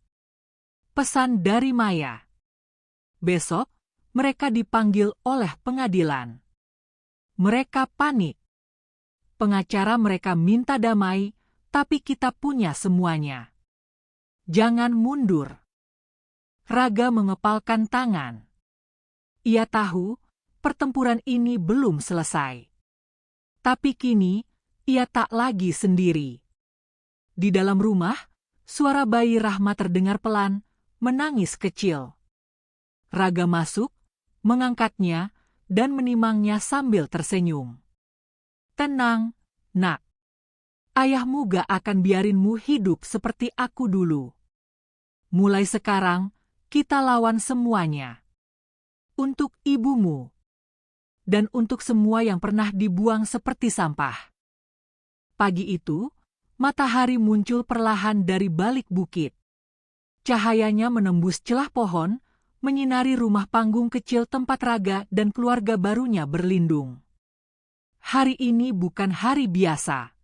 [SPEAKER 1] Pesan dari Maya. Besok, mereka dipanggil oleh pengadilan. Mereka panik. Pengacara mereka minta damai, tapi kita punya semuanya. Jangan mundur. Raga mengepalkan tangan. Ia tahu, pertempuran ini belum selesai. Tapi kini, ia tak lagi sendiri. Di dalam rumah, suara bayi Rahmat terdengar pelan, menangis kecil. Raga masuk, mengangkatnya, dan menimangnya sambil tersenyum. "Tenang, Nak. Ayahmu gak akan biarinmu hidup seperti aku dulu. Mulai sekarang, kita lawan semuanya. Untuk ibumu. Dan untuk semua yang pernah dibuang seperti sampah." Pagi itu, matahari muncul perlahan dari balik bukit. Cahayanya menembus celah pohon, menyinari rumah panggung kecil tempat Raga dan keluarga barunya berlindung. Hari ini bukan hari biasa.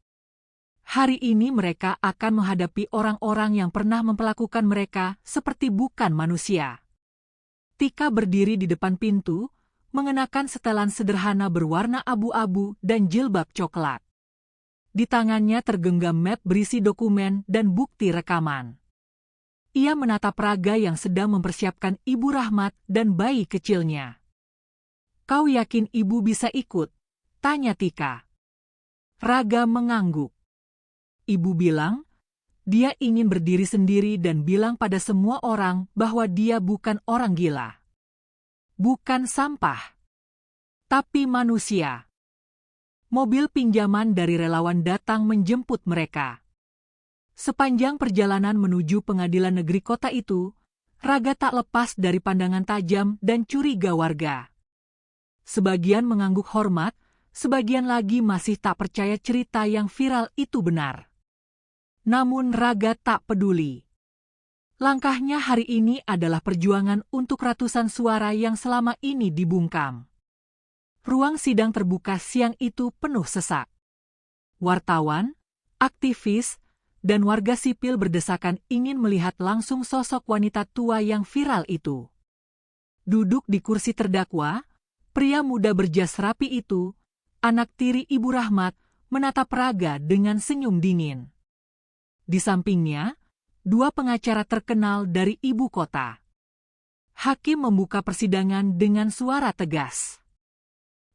[SPEAKER 1] Hari ini mereka akan menghadapi orang-orang yang pernah memperlakukan mereka seperti bukan manusia. Tika berdiri di depan pintu, mengenakan setelan sederhana berwarna abu-abu dan jilbab coklat. Di tangannya tergenggam map berisi dokumen dan bukti rekaman. Ia menatap Raga yang sedang mempersiapkan Ibu Rahmat dan bayi kecilnya. Kau yakin ibu bisa ikut? Tanya Tika. Raga mengangguk. Ibu bilang, dia ingin berdiri sendiri dan bilang pada semua orang bahwa dia bukan orang gila. Bukan sampah. Tapi manusia. Mobil pinjaman dari relawan datang menjemput mereka. Sepanjang perjalanan menuju pengadilan negeri kota itu, Raga tak lepas dari pandangan tajam dan curiga warga. Sebagian mengangguk hormat, sebagian lagi masih tak percaya cerita yang viral itu benar. Namun Raga tak peduli. Langkahnya hari ini adalah perjuangan untuk ratusan suara yang selama ini dibungkam. Ruang sidang terbuka siang itu penuh sesak. Wartawan, aktivis, dan warga sipil berdesakan ingin melihat langsung sosok wanita tua yang viral itu. Duduk di kursi terdakwa, pria muda berjas rapi itu, anak tiri Ibu Rahmat, menatap Raga dengan senyum dingin. Di sampingnya, dua pengacara terkenal dari ibu kota. Hakim membuka persidangan dengan suara tegas.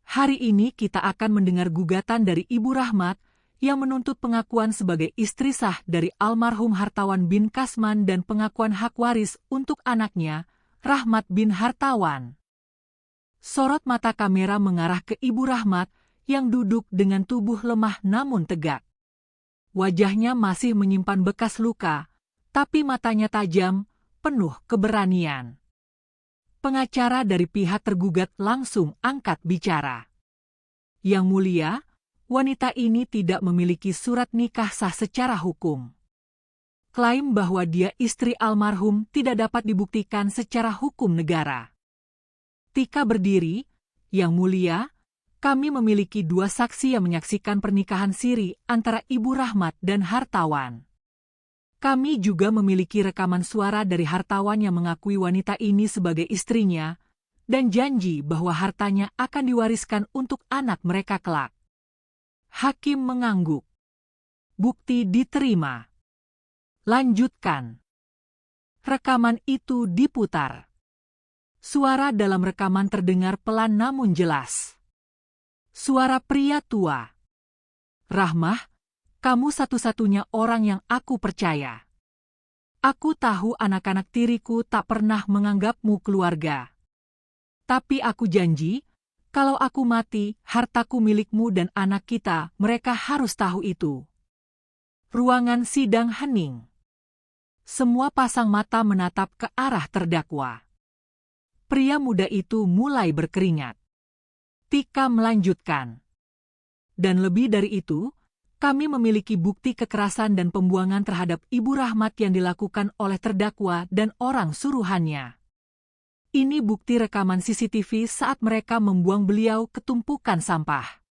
[SPEAKER 1] Hari ini kita akan mendengar gugatan dari Ibu Rahmat yang menuntut pengakuan sebagai istri sah dari almarhum Hartawan bin Kasman dan pengakuan hak waris untuk anaknya, Rahmat bin Hartawan. Sorot mata kamera mengarah ke Ibu Rahmat yang duduk dengan tubuh lemah namun tegak. Wajahnya masih menyimpan bekas luka, tapi matanya tajam, penuh keberanian. Pengacara dari pihak tergugat langsung angkat bicara. Yang mulia, wanita ini tidak memiliki surat nikah sah secara hukum. Klaim bahwa dia istri almarhum tidak dapat dibuktikan secara hukum negara. Tika berdiri, Yang mulia, kami memiliki dua saksi yang menyaksikan pernikahan siri antara Ibu Rahmat dan Hartawan. Kami juga memiliki rekaman suara dari Hartawan yang mengakui wanita ini sebagai istrinya dan janji bahwa hartanya akan diwariskan untuk anak mereka kelak. Hakim mengangguk. Bukti diterima. Lanjutkan. Rekaman itu diputar. Suara dalam rekaman terdengar pelan namun jelas. Suara pria tua. Rahmah, kamu satu-satunya orang yang aku percaya. Aku tahu anak-anak tiriku tak pernah menganggapmu keluarga. Tapi aku janji, kalau aku mati, hartaku milikmu dan anak kita, mereka harus tahu itu. Ruangan sidang hening. Semua pasang mata menatap ke arah terdakwa. Pria muda itu mulai berkeringat. Tika melanjutkan. Dan lebih dari itu, kami memiliki bukti kekerasan dan pembuangan terhadap Ibu Rahmat yang dilakukan oleh terdakwa dan orang suruhannya. Ini bukti rekaman CCTV saat mereka membuang beliau ke tumpukan sampah.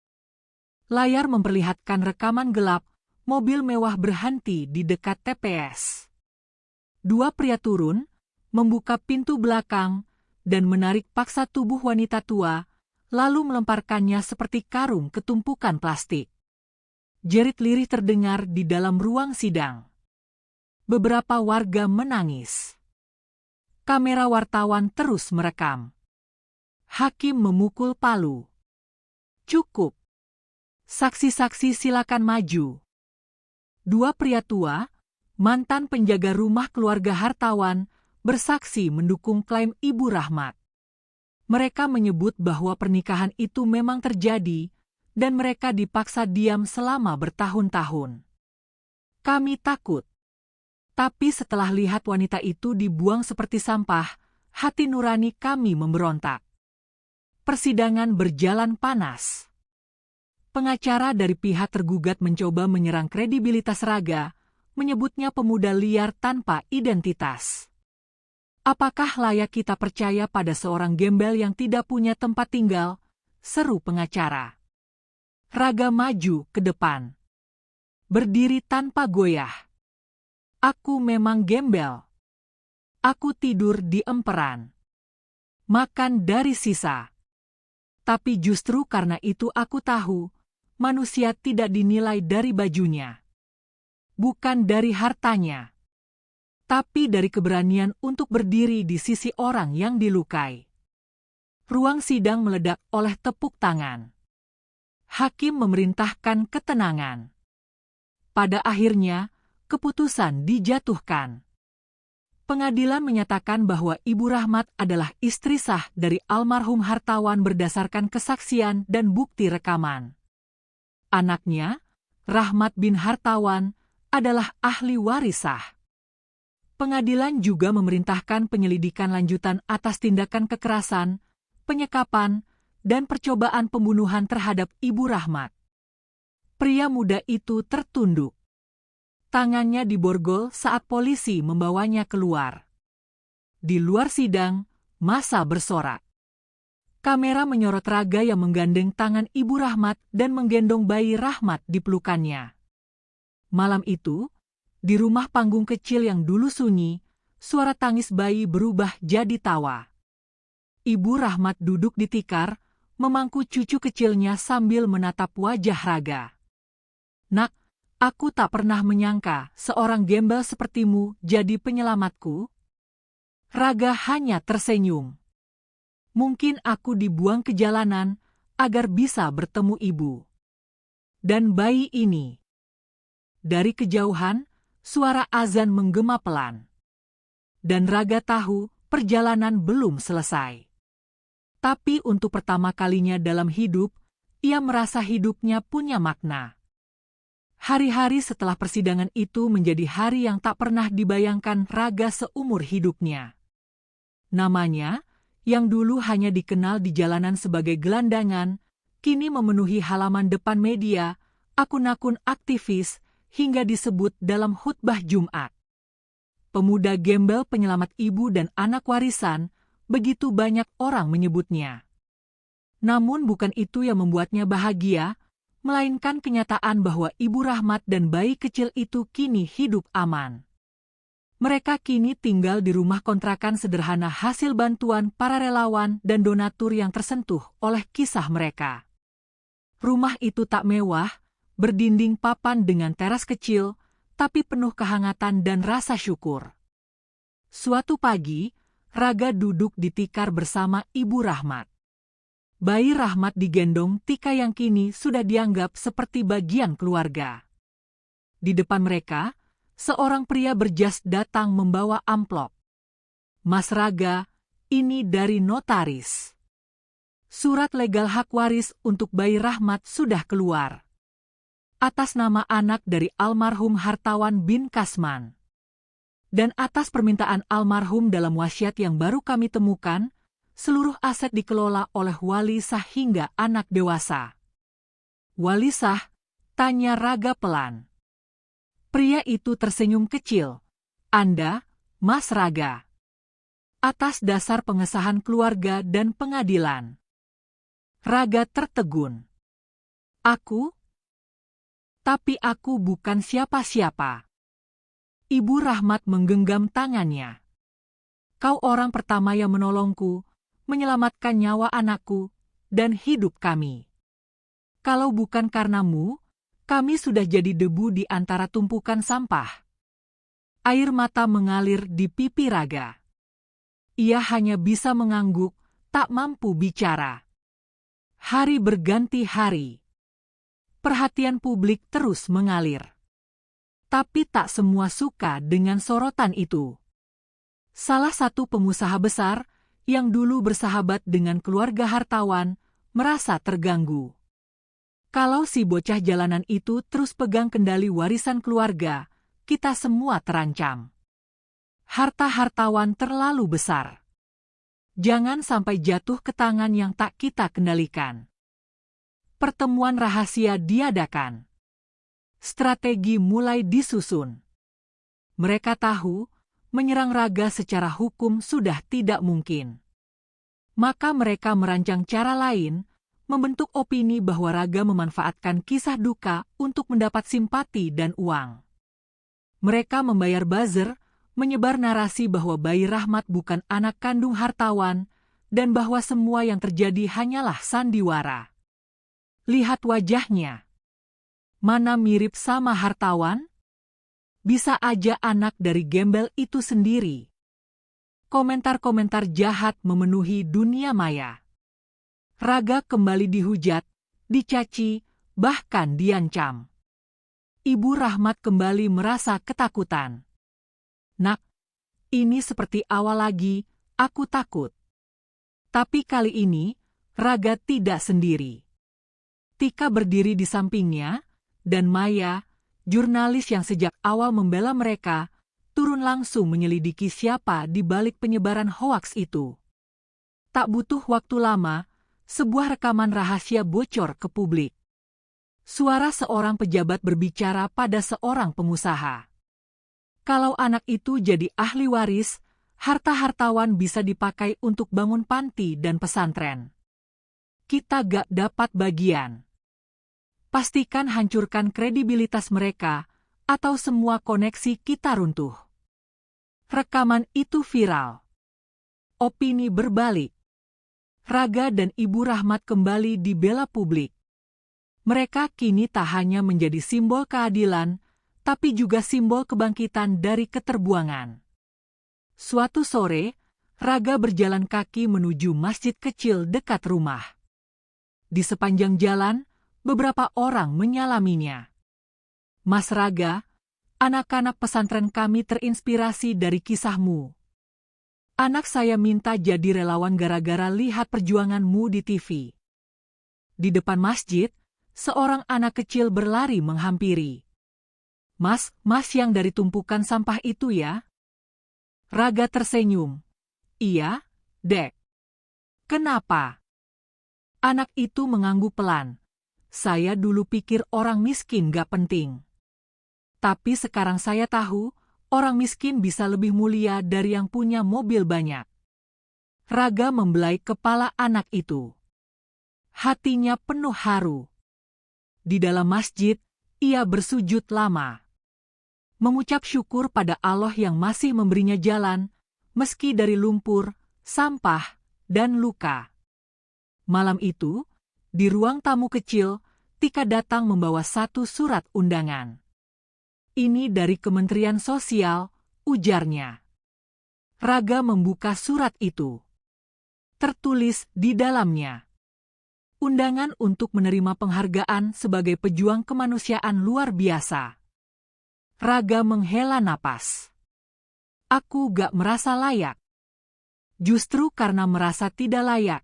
[SPEAKER 1] Layar memperlihatkan rekaman gelap, mobil mewah berhenti di dekat TPS. Dua pria turun, membuka pintu belakang, dan menarik paksa tubuh wanita tua, lalu melemparkannya seperti karung ke tumpukan plastik. Jerit lirih terdengar di dalam ruang sidang. Beberapa warga menangis. Kamera wartawan terus merekam. Hakim memukul palu. Cukup. Saksi-saksi silakan maju. Dua pria tua, mantan penjaga rumah keluarga Hartawan, bersaksi mendukung klaim Ibu Rahmat. Mereka menyebut bahwa pernikahan itu memang terjadi, dan mereka dipaksa diam selama bertahun-tahun. Kami takut. Tapi setelah lihat wanita itu dibuang seperti sampah, hati nurani kami memberontak. Persidangan berjalan panas. Pengacara dari pihak tergugat mencoba menyerang kredibilitas Raga, menyebutnya pemuda liar tanpa identitas. Apakah layak kita percaya pada seorang gembel yang tidak punya tempat tinggal? Seru pengacara. Raga maju ke depan. Berdiri tanpa goyah. Aku memang gembel. Aku tidur di emperan. Makan dari sisa. Tapi justru karena itu aku tahu, manusia tidak dinilai dari bajunya. Bukan dari hartanya. Tapi dari keberanian untuk berdiri di sisi orang yang dilukai. Ruang sidang meledak oleh tepuk tangan. Hakim memerintahkan ketenangan. Pada akhirnya, keputusan dijatuhkan. Pengadilan menyatakan bahwa Ibu Rahmat adalah istri sah dari almarhum hartawan berdasarkan kesaksian dan bukti rekaman. Anaknya, Rahmat bin Hartawan, adalah ahli waris sah. Pengadilan juga memerintahkan penyelidikan lanjutan atas tindakan kekerasan, penyekapan, dan percobaan pembunuhan terhadap Ibu Rahmat. Pria muda itu tertunduk. Tangannya diborgol saat polisi membawanya keluar. Di luar sidang, massa bersorak. Kamera menyorot Raga yang menggandeng tangan Ibu Rahmat dan menggendong bayi Rahmat di pelukannya. Malam itu, di rumah panggung kecil yang dulu sunyi, suara tangis bayi berubah jadi tawa. Ibu Rahmat duduk di tikar, memangku cucu kecilnya sambil menatap wajah Raga. "Nak, aku tak pernah menyangka seorang gembel sepertimu jadi penyelamatku." Raga hanya tersenyum. "Mungkin aku dibuang ke jalanan agar bisa bertemu ibu. Dan bayi ini." Dari kejauhan, suara azan menggema pelan. Dan Raga tahu perjalanan belum selesai. Tapi untuk pertama kalinya dalam hidup, ia merasa hidupnya punya makna. Hari-hari setelah persidangan itu menjadi hari yang tak pernah dibayangkan Raga seumur hidupnya. Namanya, yang dulu hanya dikenal di jalanan sebagai gelandangan, kini memenuhi halaman depan media, akun-akun aktivis, hingga disebut dalam khutbah Jumat. Pemuda gembel penyelamat ibu dan anak warisan, begitu banyak orang menyebutnya. Namun bukan itu yang membuatnya bahagia, melainkan kenyataan bahwa Ibu Rahmat dan bayi kecil itu kini hidup aman. Mereka kini tinggal di rumah kontrakan sederhana hasil bantuan para relawan dan donatur yang tersentuh oleh kisah mereka. Rumah itu tak mewah, berdinding papan dengan teras kecil, tapi penuh kehangatan dan rasa syukur. Suatu pagi, Raga duduk di tikar bersama Ibu Rahmat. Bayi Rahmat digendong Tika yang kini sudah dianggap seperti bagian keluarga. Di depan mereka, seorang pria berjas datang membawa amplop. "Mas Raga, ini dari notaris. Surat legal hak waris untuk bayi Rahmat sudah keluar. Atas nama anak dari almarhum Hartawan bin Kasman. Dan atas permintaan almarhum dalam wasiat yang baru kami temukan, seluruh aset dikelola oleh wali sah hingga anak dewasa." "Wali sah?" tanya Raga pelan. Pria itu tersenyum kecil. "Anda, Mas Raga." "Atas dasar pengesahan keluarga dan pengadilan." Raga tertegun. "Aku? Tapi aku bukan siapa-siapa." Ibu Rahmat menggenggam tangannya. "Kau orang pertama yang menolongku, menyelamatkan nyawa anakku, dan hidup kami. Kalau bukan karenamu, kami sudah jadi debu di antara tumpukan sampah." Air mata mengalir di pipi Raga. Ia hanya bisa mengangguk, tak mampu bicara. Hari berganti hari. Perhatian publik terus mengalir. Tapi tak semua suka dengan sorotan itu. Salah satu pengusaha besar, yang dulu bersahabat dengan keluarga hartawan, merasa terganggu. Kalau si bocah jalanan itu terus pegang kendali warisan keluarga, kita semua terancam. Harta hartawan terlalu besar. Jangan sampai jatuh ke tangan yang tak kita kendalikan. Pertemuan rahasia diadakan. Strategi mulai disusun. Mereka tahu, menyerang Raga secara hukum sudah tidak mungkin. Maka mereka merancang cara lain, membentuk opini bahwa Raga memanfaatkan kisah duka untuk mendapat simpati dan uang. Mereka membayar buzzer, menyebar narasi bahwa bayi Rahmat bukan anak kandung hartawan, dan bahwa semua yang terjadi hanyalah sandiwara. Lihat wajahnya. Mana mirip sama hartawan? Bisa aja anak dari gembel itu sendiri. Komentar-komentar jahat memenuhi dunia maya. Raga kembali dihujat, dicaci, bahkan diancam. Ibu Rahmat kembali merasa ketakutan. "Nak, ini seperti awal lagi, aku takut." Tapi kali ini, Raga tidak sendiri. Tika berdiri di sampingnya, dan Maya, jurnalis yang sejak awal membela mereka, turun langsung menyelidiki siapa di balik penyebaran hoaks itu. Tak butuh waktu lama, sebuah rekaman rahasia bocor ke publik. Suara seorang pejabat berbicara pada seorang pengusaha. Kalau anak itu jadi ahli waris, harta hartawan bisa dipakai untuk bangun panti dan pesantren. Kita gak dapat bagian. Pastikan hancurkan kredibilitas mereka, atau semua koneksi kita runtuh. Rekaman itu viral. Opini berbalik. Raga dan Ibu Rahmat kembali dibela publik. Mereka kini tak hanya menjadi simbol keadilan, tapi juga simbol kebangkitan dari keterbuangan. Suatu sore, Raga berjalan kaki menuju masjid kecil dekat rumah. Di sepanjang jalan, beberapa orang menyalaminya. "Mas Raga, anak-anak pesantren kami terinspirasi dari kisahmu. Anak saya minta jadi relawan gara-gara lihat perjuanganmu di TV." Di depan masjid, seorang anak kecil berlari menghampiri. Mas yang dari tumpukan sampah itu ya?" Raga tersenyum. "Iya, Dek." "Kenapa?" Anak itu mengangguk pelan. "Saya dulu pikir orang miskin gak penting. Tapi sekarang saya tahu, orang miskin bisa lebih mulia dari yang punya mobil banyak." Raga membelai kepala anak itu. Hatinya penuh haru. Di dalam masjid, ia bersujud lama. Mengucap syukur pada Allah yang masih memberinya jalan, meski dari lumpur, sampah, dan luka. Malam itu, di ruang tamu kecil, Tika datang membawa satu surat undangan. "Ini dari Kementerian Sosial," ujarnya. Raga membuka surat itu. Tertulis di dalamnya, undangan untuk menerima penghargaan sebagai pejuang kemanusiaan luar biasa. Raga menghela napas. "Aku gak merasa layak." "Justru karena merasa tidak layak,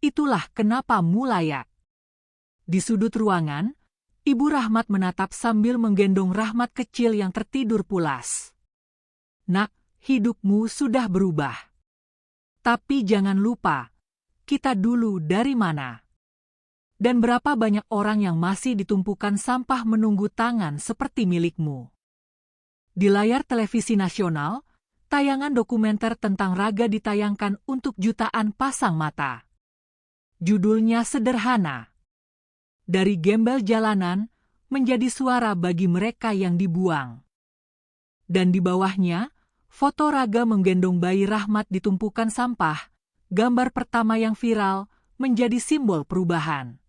[SPEAKER 1] itulah kenapa mu layak." Di sudut ruangan, Ibu Rahmat menatap sambil menggendong Rahmat kecil yang tertidur pulas. "Nak, hidupmu sudah berubah. Tapi jangan lupa, kita dulu dari mana? Dan berapa banyak orang yang masih ditumpukan sampah menunggu tangan seperti milikmu." Di layar televisi nasional, tayangan dokumenter tentang Raga ditayangkan untuk jutaan pasang mata. Judulnya sederhana. Dari gembel jalanan, menjadi suara bagi mereka yang dibuang. Dan di bawahnya, foto Raga menggendong bayi Rahmat di tumpukan sampah, gambar pertama yang viral, menjadi simbol perubahan.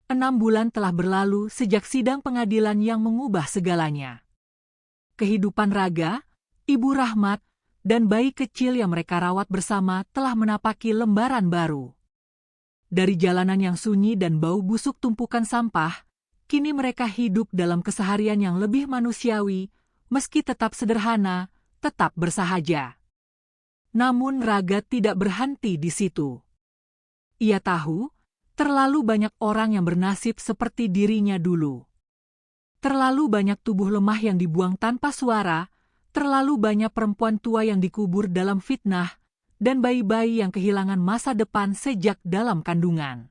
[SPEAKER 1] 6 bulan telah berlalu sejak sidang pengadilan yang mengubah segalanya. Kehidupan Raga, Ibu Rahmat, dan bayi kecil yang mereka rawat bersama telah menapaki lembaran baru. Dari jalanan yang sunyi dan bau busuk tumpukan sampah, kini mereka hidup dalam keseharian yang lebih manusiawi, meski tetap sederhana, tetap bersahaja. Namun Raga tidak berhenti di situ. Ia tahu, terlalu banyak orang yang bernasib seperti dirinya dulu. Terlalu banyak tubuh lemah yang dibuang tanpa suara, terlalu banyak perempuan tua yang dikubur dalam fitnah, dan bayi-bayi yang kehilangan masa depan sejak dalam kandungan.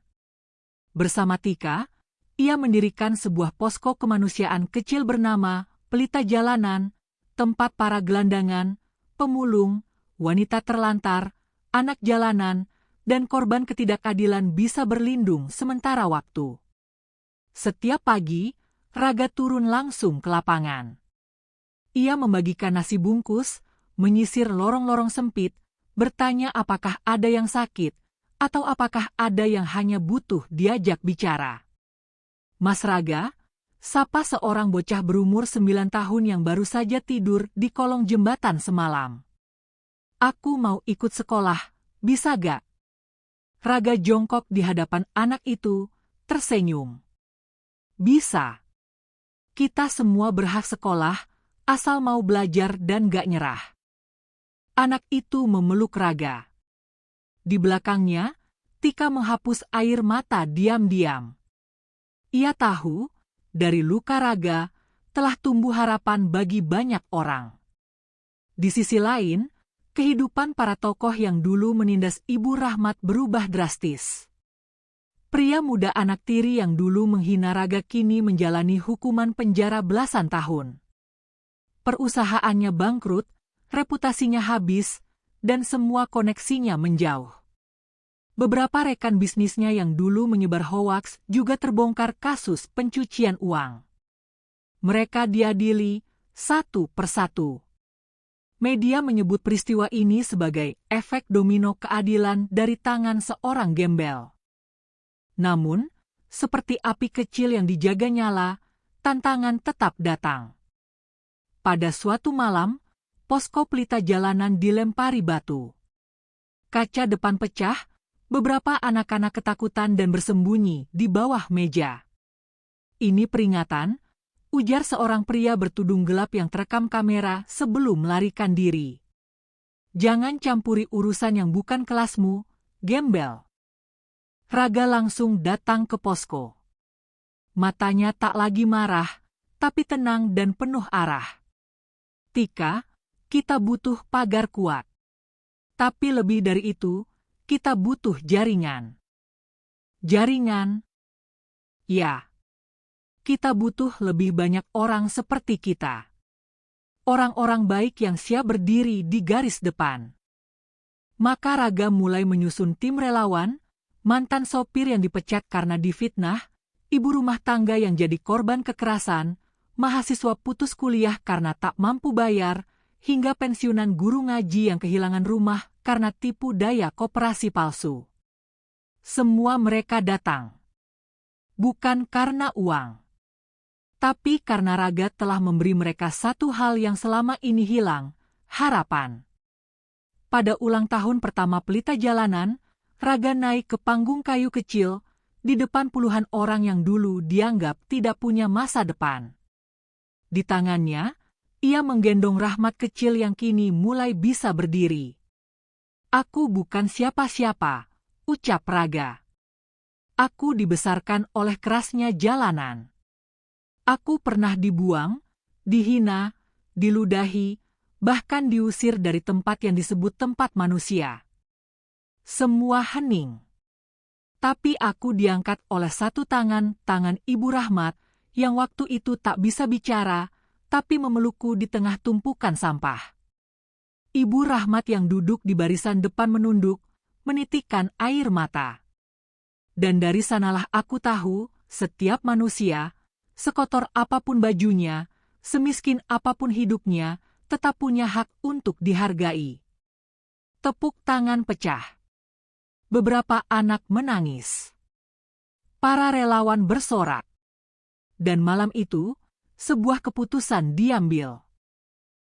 [SPEAKER 1] Bersama Tika, ia mendirikan sebuah posko kemanusiaan kecil bernama Pelita Jalanan, tempat para gelandangan, pemulung, wanita terlantar, anak jalanan, dan korban ketidakadilan bisa berlindung sementara waktu. Setiap pagi, Raga turun langsung ke lapangan. Ia membagikan nasi bungkus, menyisir lorong-lorong sempit, bertanya apakah ada yang sakit, atau apakah ada yang hanya butuh diajak bicara. "Mas Raga," sapa seorang bocah berumur 9 tahun yang baru saja tidur di kolong jembatan semalam. "Aku mau ikut sekolah, bisa gak?" Raga jongkok di hadapan anak itu, tersenyum. Bisa. Kita semua berhak sekolah, asal mau belajar dan gak nyerah. Anak itu memeluk Raga. Di belakangnya, Tika menghapus air mata diam-diam. Ia tahu, dari luka Raga, telah tumbuh harapan bagi banyak orang. Di sisi lain, kehidupan para tokoh yang dulu menindas Ibu Rahmat berubah drastis. Pria muda anak tiri yang dulu menghina Raga kini menjalani hukuman penjara belasan tahun. Perusahaannya bangkrut, reputasinya habis, dan semua koneksinya menjauh. Beberapa rekan bisnisnya yang dulu menyebar hoaks juga terbongkar kasus pencucian uang. Mereka diadili satu persatu. Media menyebut peristiwa ini sebagai efek domino keadilan dari tangan seorang gembel. Namun, seperti api kecil yang dijaga nyala, tantangan tetap datang. Pada suatu malam, posko pelita jalanan dilempari batu. Kaca depan pecah, beberapa anak-anak ketakutan dan bersembunyi di bawah meja. "Ini peringatan," ujar seorang pria bertudung gelap yang terekam kamera sebelum melarikan diri. "Jangan campuri urusan yang bukan kelasmu, gembel." Raga langsung datang ke posko. Matanya tak lagi marah, tapi tenang dan penuh arah. "Tika, kita butuh pagar kuat. Tapi lebih dari itu, kita butuh jaringan." "Jaringan?" "Ya. Kita butuh lebih banyak orang seperti kita. Orang-orang baik yang siap berdiri di garis depan." Maka Raga mulai menyusun tim relawan, mantan sopir yang dipecat karena difitnah, ibu rumah tangga yang jadi korban kekerasan, mahasiswa putus kuliah karena tak mampu bayar, hingga pensiunan guru ngaji yang kehilangan rumah karena tipu daya koperasi palsu. Semua mereka datang. Bukan karena uang. Tapi karena Raga telah memberi mereka satu hal yang selama ini hilang, harapan. Pada ulang tahun pertama Pelita Jalanan, Raga naik ke panggung kayu kecil, di depan puluhan orang yang dulu dianggap tidak punya masa depan. Di tangannya, ia menggendong Rahmat kecil yang kini mulai bisa berdiri. "Aku bukan siapa-siapa," ucap Raga. "Aku dibesarkan oleh kerasnya jalanan. Aku pernah dibuang, dihina, diludahi, bahkan diusir dari tempat yang disebut tempat manusia. Semua hening. Tapi aku diangkat oleh satu tangan Ibu Rahmat, yang waktu itu tak bisa bicara, tapi memelukku di tengah tumpukan sampah." Ibu Rahmat yang duduk di barisan depan menunduk, menitikkan air mata. "Dan dari sanalah aku tahu, setiap manusia, sekotor apapun bajunya, semiskin apapun hidupnya, tetap punya hak untuk dihargai." Tepuk tangan pecah. Beberapa anak menangis. Para relawan bersorak. Dan malam itu, sebuah keputusan diambil.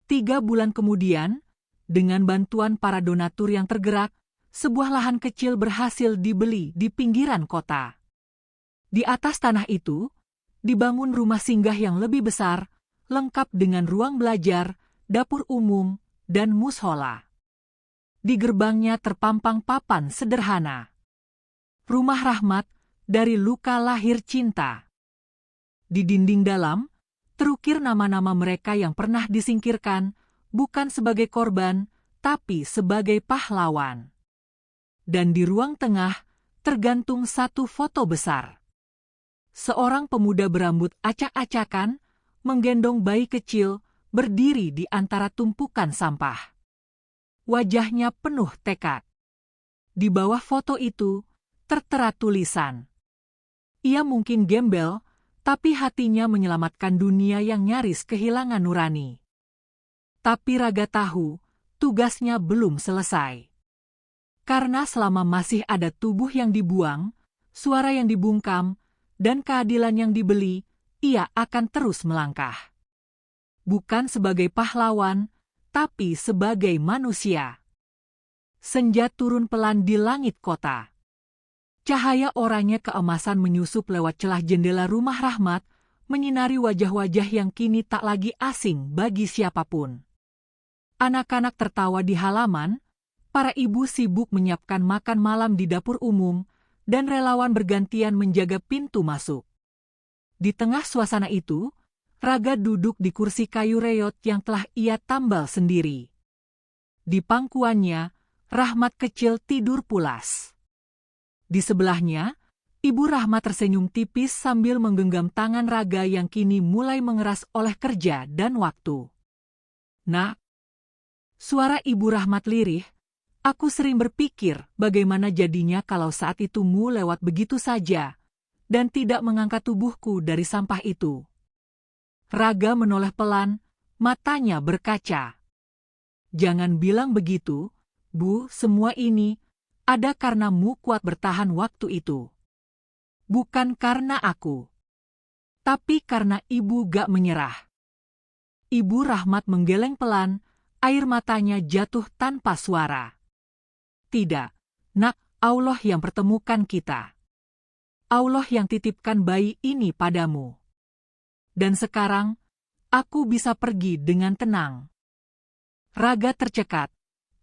[SPEAKER 1] 3 bulan kemudian, dengan bantuan para donatur yang tergerak, sebuah lahan kecil berhasil dibeli di pinggiran kota. Di atas tanah itu, dibangun rumah singgah yang lebih besar, lengkap dengan ruang belajar, dapur umum, dan mushola. Di gerbangnya terpampang papan sederhana. "Rumah Rahmat, dari luka lahir cinta." Di dinding dalam, terukir nama-nama mereka yang pernah disingkirkan, bukan sebagai korban, tapi sebagai pahlawan. Dan di ruang tengah, tergantung satu foto besar. Seorang pemuda berambut acak-acakan, menggendong bayi kecil, berdiri di antara tumpukan sampah. Wajahnya penuh tekad. Di bawah foto itu, tertera tulisan. Ia mungkin gembel, tapi hatinya menyelamatkan dunia yang nyaris kehilangan nurani. Tapi Raga tahu, tugasnya belum selesai. Karena selama masih ada tubuh yang dibuang, suara yang dibungkam, dan keadilan yang dibeli, ia akan terus melangkah. Bukan sebagai pahlawan, tapi sebagai manusia. Senja turun pelan di langit kota. Cahaya oranye keemasan menyusup lewat celah jendela rumah Rahmat, menyinari wajah-wajah yang kini tak lagi asing bagi siapapun. Anak-anak tertawa di halaman, para ibu sibuk menyiapkan makan malam di dapur umum, dan relawan bergantian menjaga pintu masuk. Di tengah suasana itu, Raga duduk di kursi kayu reot yang telah ia tambal sendiri. Di pangkuannya, Rahmat kecil tidur pulas. Di sebelahnya, Ibu Rahmat tersenyum tipis sambil menggenggam tangan Raga yang kini mulai mengeras oleh kerja dan waktu. "Nak," suara Ibu Rahmat lirih, "aku sering berpikir bagaimana jadinya kalau saat itu mu lewat begitu saja, dan tidak mengangkat tubuhku dari sampah itu." Raga menoleh pelan, matanya berkaca. "Jangan bilang begitu, Bu, semua ini ada karena mu kuat bertahan waktu itu. Bukan karena aku. Tapi karena ibu gak menyerah." Ibu Rahmat menggeleng pelan, air matanya jatuh tanpa suara. "Tidak, Nak, Allah yang pertemukan kita. Allah yang titipkan bayi ini padamu. Dan sekarang, aku bisa pergi dengan tenang." Raga tercekat.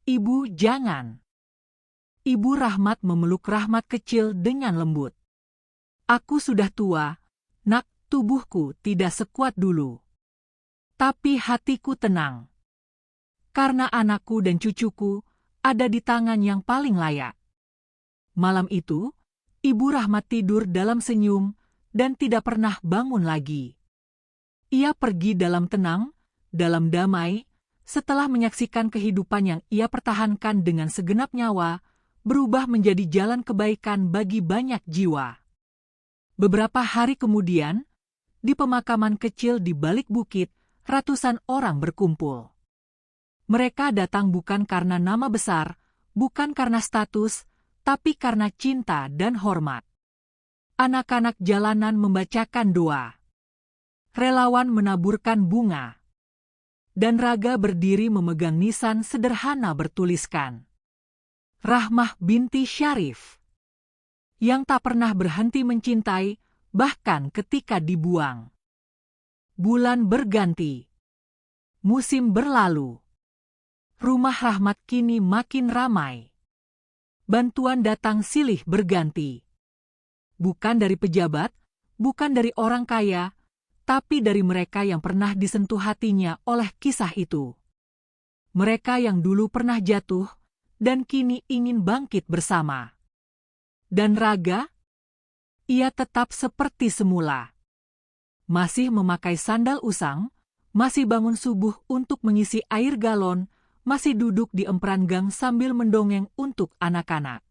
[SPEAKER 1] "Ibu, jangan." Ibu Rahmat memeluk Rahmat kecil dengan lembut. "Aku sudah tua, Nak, tubuhku tidak sekuat dulu. Tapi hatiku tenang. Karena anakku dan cucuku ada di tangan yang paling layak." Malam itu, Ibu Rahmat tidur dalam senyum dan tidak pernah bangun lagi. Ia pergi dalam tenang, dalam damai, setelah menyaksikan kehidupan yang ia pertahankan dengan segenap nyawa, berubah menjadi jalan kebaikan bagi banyak jiwa. Beberapa hari kemudian, di pemakaman kecil di balik bukit, ratusan orang berkumpul. Mereka datang bukan karena nama besar, bukan karena status, tapi karena cinta dan hormat. Anak-anak jalanan membacakan doa. Relawan menaburkan bunga. Dan Raga berdiri memegang nisan sederhana bertuliskan, "Rahmah binti Syarif." Yang tak pernah berhenti mencintai, bahkan ketika dibuang. Bulan berganti. Musim berlalu. Rumah Rahmat kini makin ramai. Bantuan datang silih berganti. Bukan dari pejabat, bukan dari orang kaya, tapi dari mereka yang pernah disentuh hatinya oleh kisah itu. Mereka yang dulu pernah jatuh, dan kini ingin bangkit bersama. Dan Raga? Ia tetap seperti semula. Masih memakai sandal usang, masih bangun subuh untuk mengisi air galon, masih duduk di emperan gang sambil mendongeng untuk anak-anak.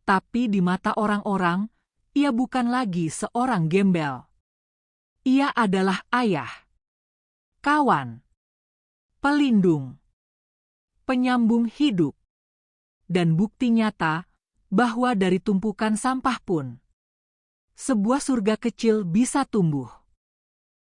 [SPEAKER 1] Tapi di mata orang-orang, ia bukan lagi seorang gembel. Ia adalah ayah, kawan, pelindung, penyambung hidup, dan bukti nyata bahwa dari tumpukan sampah pun, sebuah surga kecil bisa tumbuh.